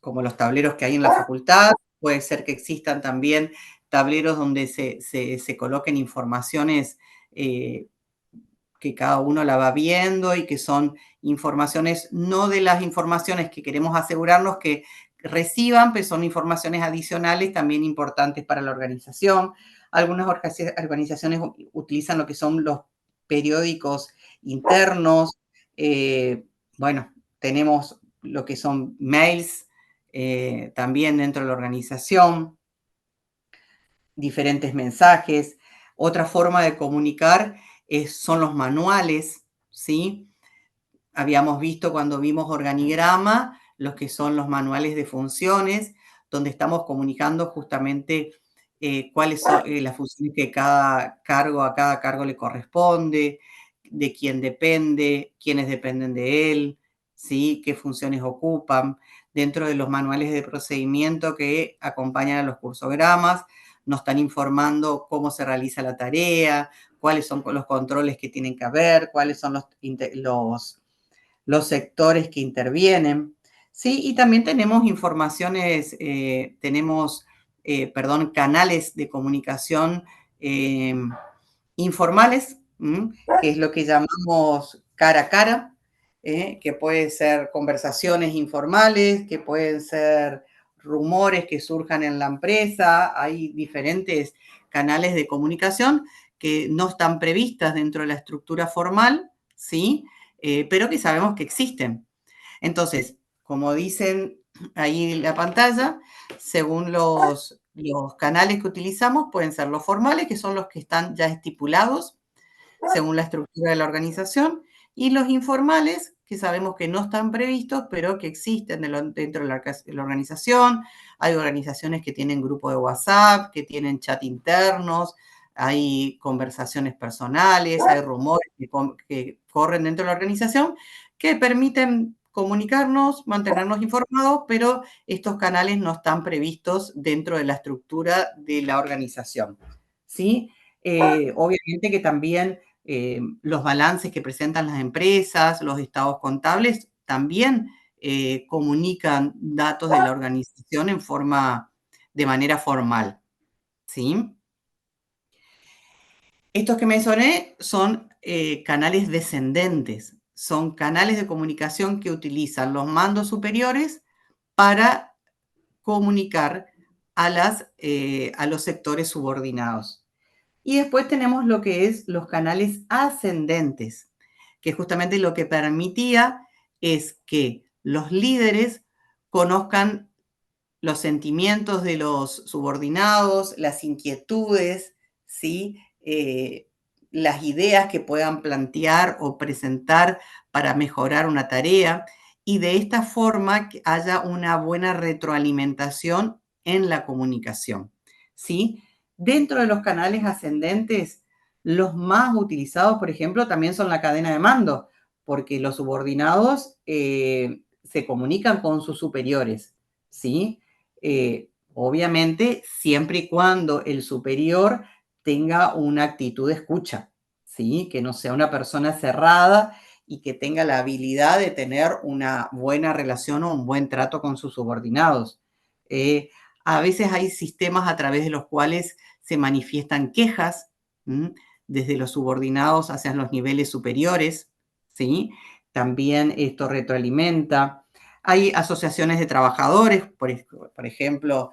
como los tableros que hay en la facultad. Puede ser que existan también tableros donde se coloquen informaciones que cada uno la va viendo y que son informaciones, no de las informaciones que queremos asegurarnos que reciban, pero son informaciones adicionales también importantes para la organización. Algunas organizaciones utilizan lo que son los periódicos internos. Bueno, tenemos lo que son mails también dentro de la organización, diferentes mensajes. Otra forma de comunicar son los manuales, ¿sí? Habíamos visto cuando vimos organigrama, los que son los manuales de funciones, donde estamos comunicando justamente cuáles son las funciones que a cada cargo le corresponde, de quién depende, quiénes dependen de él, ¿sí? Qué funciones ocupan. Dentro de los manuales de procedimiento que acompañan a los cursogramas, nos están informando cómo se realiza la tarea, cuáles son los controles que tienen que haber, cuáles son los sectores que intervienen, ¿sí? Y también tenemos informaciones, canales de comunicación informales, que es lo que llamamos cara a cara, que pueden ser conversaciones informales, que pueden ser rumores que surjan en la empresa. Hay diferentes canales de comunicación que no están previstas dentro de la estructura formal, ¿sí? Pero que sabemos que existen. Entonces, como dicen ahí en la pantalla, según los canales que utilizamos, pueden ser los formales, que son los que están ya estipulados según la estructura de la organización, y los informales, que sabemos que no están previstos, pero que existen dentro de la organización. Hay organizaciones que tienen grupo de WhatsApp, que tienen chat internos, hay conversaciones personales, hay rumores que corren dentro de la organización que permiten comunicarnos, mantenernos informados, pero estos canales no están previstos dentro de la estructura de la organización, ¿sí? Obviamente que también los balances que presentan las empresas, los estados contables, también comunican datos de la organización de manera formal, ¿sí? Estos que mencioné son canales descendentes, son canales de comunicación que utilizan los mandos superiores para comunicar a los sectores subordinados. Y después tenemos lo que es los canales ascendentes, que justamente lo que permitía es que los líderes conozcan los sentimientos de los subordinados, las inquietudes, ¿sí? Las ideas que puedan plantear o presentar para mejorar una tarea, y de esta forma que haya una buena retroalimentación en la comunicación, ¿sí? Dentro de los canales ascendentes, los más utilizados, por ejemplo, también son la cadena de mando, porque los subordinados se comunican con sus superiores, ¿sí? Obviamente, siempre y cuando el superior tenga una actitud de escucha, ¿sí? Que no sea una persona cerrada y que tenga la habilidad de tener una buena relación o un buen trato con sus subordinados. A veces hay sistemas a través de los cuales se manifiestan quejas, ¿m? Desde los subordinados hacia los niveles superiores, ¿sí? También esto retroalimenta. Hay asociaciones de trabajadores, por ejemplo,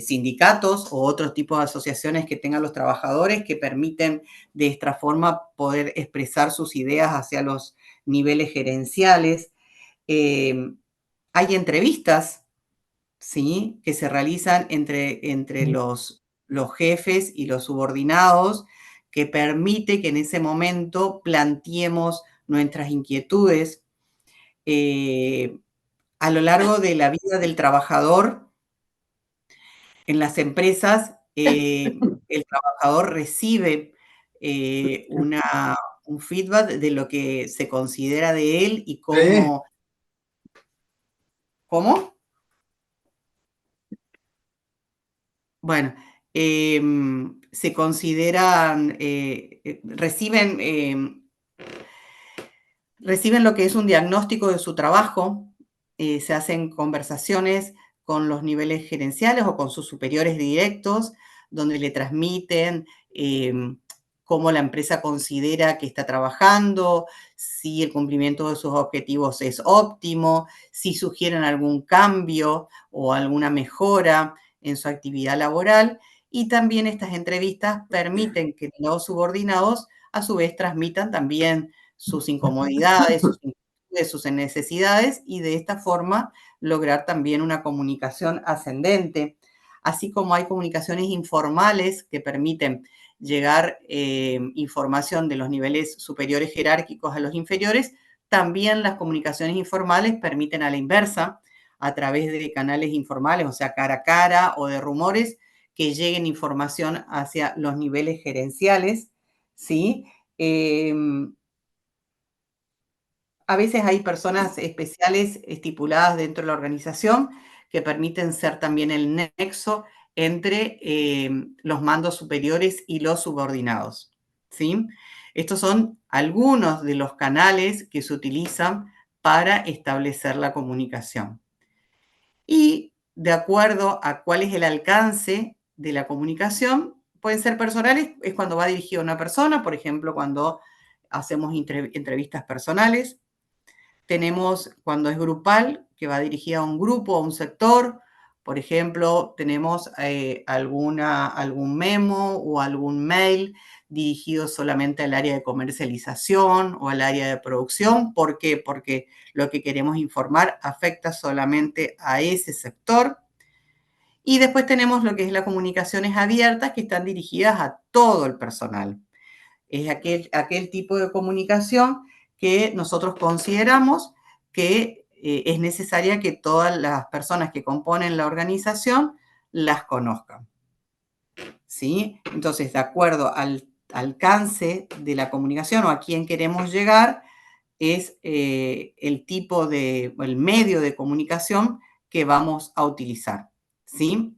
sindicatos o otros tipos de asociaciones que tengan los trabajadores que permiten de esta forma poder expresar sus ideas hacia los niveles gerenciales. Hay entrevistas, ¿sí? Que se realizan entre los jefes y los subordinados, que permite que en ese momento planteemos nuestras inquietudes. A lo largo de la vida del trabajador en las empresas, el trabajador recibe un feedback de lo que se considera de él y cómo. ¿Cómo? Bueno, se consideran, reciben lo que es un diagnóstico de su trabajo, se hacen conversaciones con los niveles gerenciales o con sus superiores directos, donde le transmiten cómo la empresa considera que está trabajando, si el cumplimiento de sus objetivos es óptimo, si sugieren algún cambio o alguna mejora en su actividad laboral. Y también estas entrevistas permiten que los subordinados a su vez transmitan también sus incomodidades, sus inquietudes, sus necesidades, y de esta forma lograr también una comunicación ascendente. Así como hay comunicaciones informales que permiten llegar información de los niveles superiores jerárquicos a los inferiores, también las comunicaciones informales permiten a la inversa, a través de canales informales, o sea, cara a cara o de rumores, que lleguen información hacia los niveles gerenciales, ¿sí? A veces hay personas especiales estipuladas dentro de la organización que permiten ser también el nexo entre los mandos superiores y los subordinados, ¿sí? Estos son algunos de los canales que se utilizan para establecer la comunicación. Y de acuerdo a cuál es el alcance de la comunicación, pueden ser personales, es cuando va dirigido a una persona, por ejemplo, cuando hacemos entrevistas personales. tenemos cuando es grupal, que va dirigida a un grupo, a un sector. Por ejemplo, tenemos algún memo o algún mail dirigido solamente al área de comercialización o al área de producción. ¿Por qué? Porque lo que queremos informar afecta solamente a ese sector. Y después tenemos lo que es las comunicaciones abiertas, que están dirigidas a todo el personal. Es aquel tipo de comunicación que nosotros consideramos que es necesaria que todas las personas que componen la organización las conozcan. ¿Sí? Entonces, de acuerdo al alcance de la comunicación o a quién queremos llegar, es el tipo el medio de comunicación que vamos a utilizar. ¿Sí?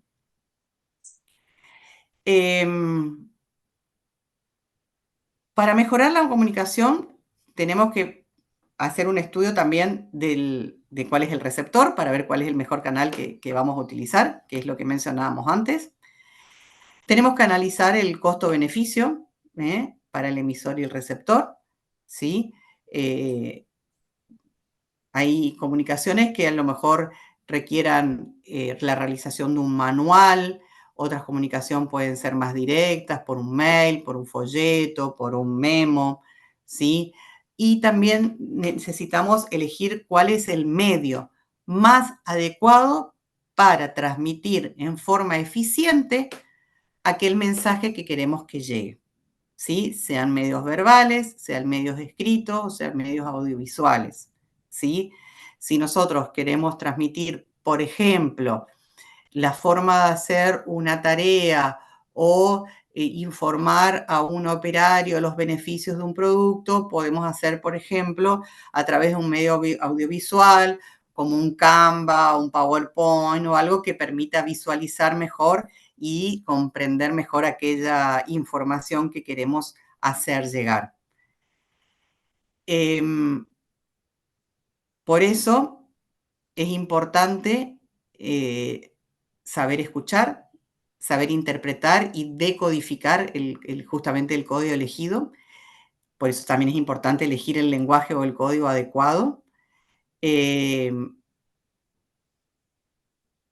Para mejorar la comunicación, tenemos que hacer un estudio también de cuál es el receptor, para ver cuál es el mejor canal que vamos a utilizar, que es lo que mencionábamos antes. Tenemos que analizar el costo-beneficio para el emisor y el receptor, ¿sí? Hay comunicaciones que a lo mejor requieran la realización de un manual, otras comunicaciones pueden ser más directas, por un mail, por un folleto, por un memo, ¿sí? Y también necesitamos elegir cuál es el medio más adecuado para transmitir en forma eficiente aquel mensaje que queremos que llegue, ¿sí? Sean medios verbales, sean medios escritos o sean medios audiovisuales, ¿sí? Si nosotros queremos transmitir, por ejemplo, la forma de hacer una tarea o informar a un operario los beneficios de un producto, podemos hacer, por ejemplo, a través de un medio audiovisual, como un Canva, un PowerPoint o algo que permita visualizar mejor y comprender mejor aquella información que queremos hacer llegar. Por eso es importante saber escuchar, saber interpretar y decodificar justamente el código elegido. Por eso también es importante elegir el lenguaje o el código adecuado,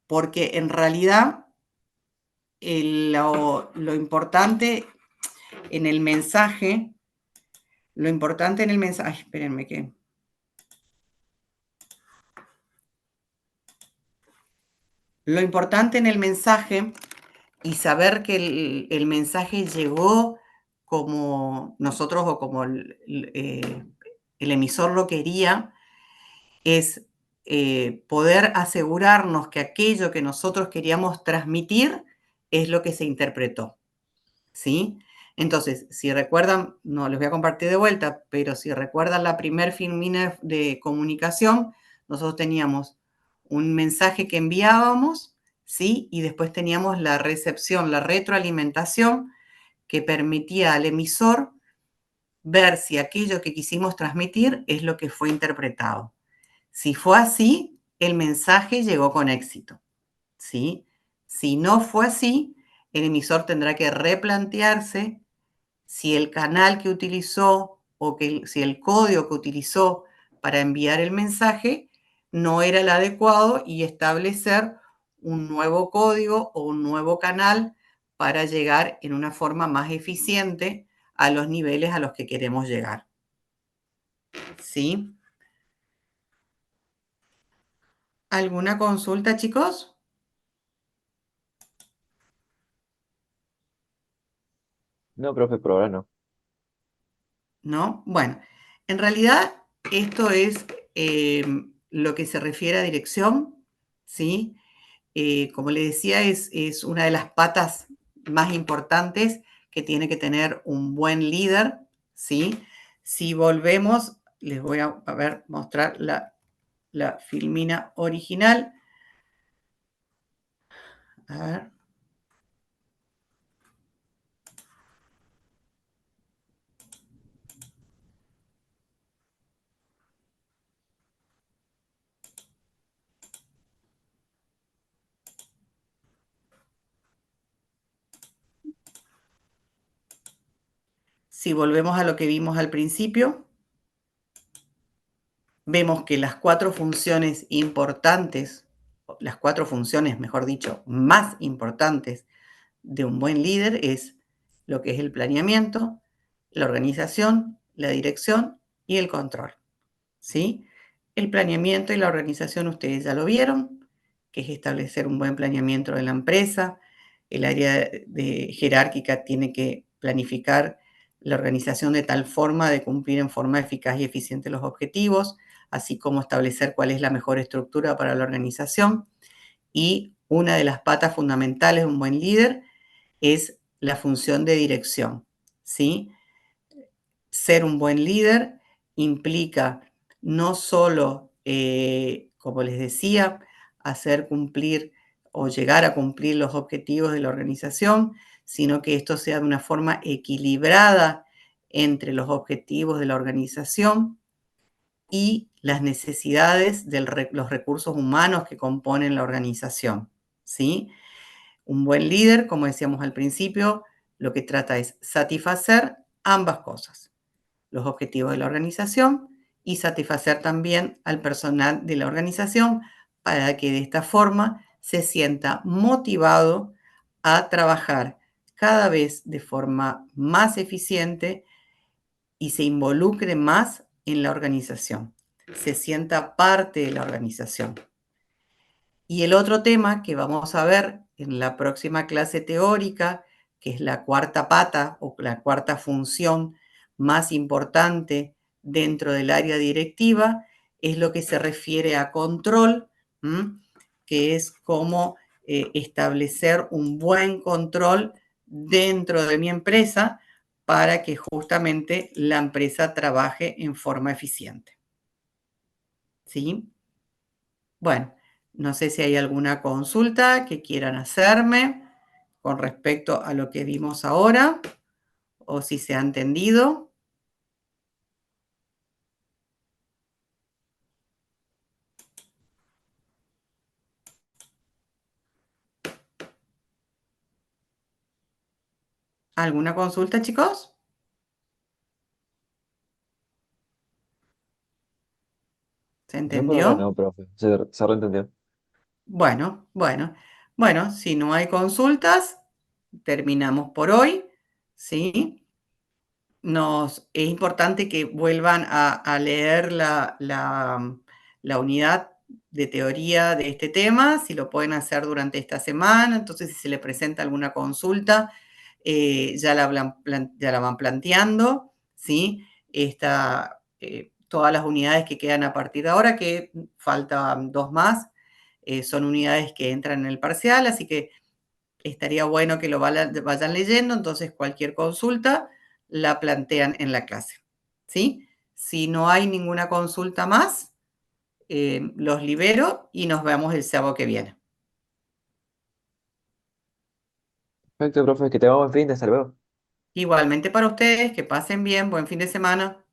porque en realidad lo importante en el mensaje, ay, espérenme que... Lo importante en el mensaje y saber que el mensaje llegó como nosotros o como el emisor lo quería, es poder asegurarnos que aquello que nosotros queríamos transmitir es lo que se interpretó, ¿sí? Entonces, si recuerdan, no les voy a compartir de vuelta, pero si recuerdan la primer filmina de comunicación, nosotros teníamos un mensaje que enviábamos, ¿sí? Y después teníamos la recepción, la retroalimentación que permitía al emisor ver si aquello que quisimos transmitir es lo que fue interpretado. Si fue así, el mensaje llegó con éxito, ¿sí? Si no fue así, el emisor tendrá que replantearse si el canal que utilizó o si el código que utilizó para enviar el mensaje no era el adecuado y establecer un nuevo código o un nuevo canal para llegar en una forma más eficiente a los niveles a los que queremos llegar. ¿Sí? ¿Alguna consulta, chicos? No, profe, por ahora no. ¿No? Bueno, en realidad esto es lo que se refiere a dirección, ¿sí? Como le decía, es una de las patas más importantes que tiene que tener un buen líder, ¿sí? Si volvemos, les voy a ver, mostrar la filmina original. A ver. Si volvemos a lo que vimos al principio, vemos que las 4 funciones importantes, las 4 funciones, mejor dicho, más importantes de un buen líder es lo que es el planeamiento, la organización, la dirección y el control, ¿sí? El planeamiento y la organización ustedes ya lo vieron, que es establecer un buen planeamiento de la empresa. El área de jerárquica tiene que planificar la organización de tal forma de cumplir en forma eficaz y eficiente los objetivos, así como establecer cuál es la mejor estructura para la organización. Y una de las patas fundamentales de un buen líder es la función de dirección, ¿sí? Ser un buen líder implica no solo, como les decía, hacer cumplir o llegar a cumplir los objetivos de la organización, sino que esto sea de una forma equilibrada entre los objetivos de la organización y las necesidades de los recursos humanos que componen la organización, ¿sí? Un buen líder, como decíamos al principio, lo que trata es satisfacer ambas cosas, los objetivos de la organización y satisfacer también al personal de la organización para que de esta forma se sienta motivado a trabajar cada vez de forma más eficiente y se involucre más en la organización, se sienta parte de la organización. Y el otro tema que vamos a ver en la próxima clase teórica, que es la cuarta pata o la cuarta función más importante dentro del área directiva, es lo que se refiere a control, que es cómo establecer un buen control dentro de mi empresa para que justamente la empresa trabaje en forma eficiente. ¿Sí? Bueno, no sé si hay alguna consulta que quieran hacerme con respecto a lo que vimos ahora o si se ha entendido. ¿Alguna consulta, chicos? ¿Se Yo por ahora entendió? no, profe. Se reentendió. Bueno, bueno. Bueno, si no hay consultas, terminamos por hoy, ¿sí? Es importante que vuelvan a leer la unidad de teoría de este tema, si lo pueden hacer durante esta semana, entonces si se les presenta alguna consulta, ya la van planteando, ¿sí? Todas las unidades que quedan a partir de ahora, que faltan 2 más, son unidades que entran en el parcial, así que estaría bueno que lo vayan leyendo, entonces cualquier consulta la plantean en la clase, ¿sí? Si no hay ninguna consulta más, los libero y nos vemos el sábado que viene. Perfecto, profe, que tengamos buen fin de hasta luego. Igualmente para ustedes, que pasen bien, buen fin de semana.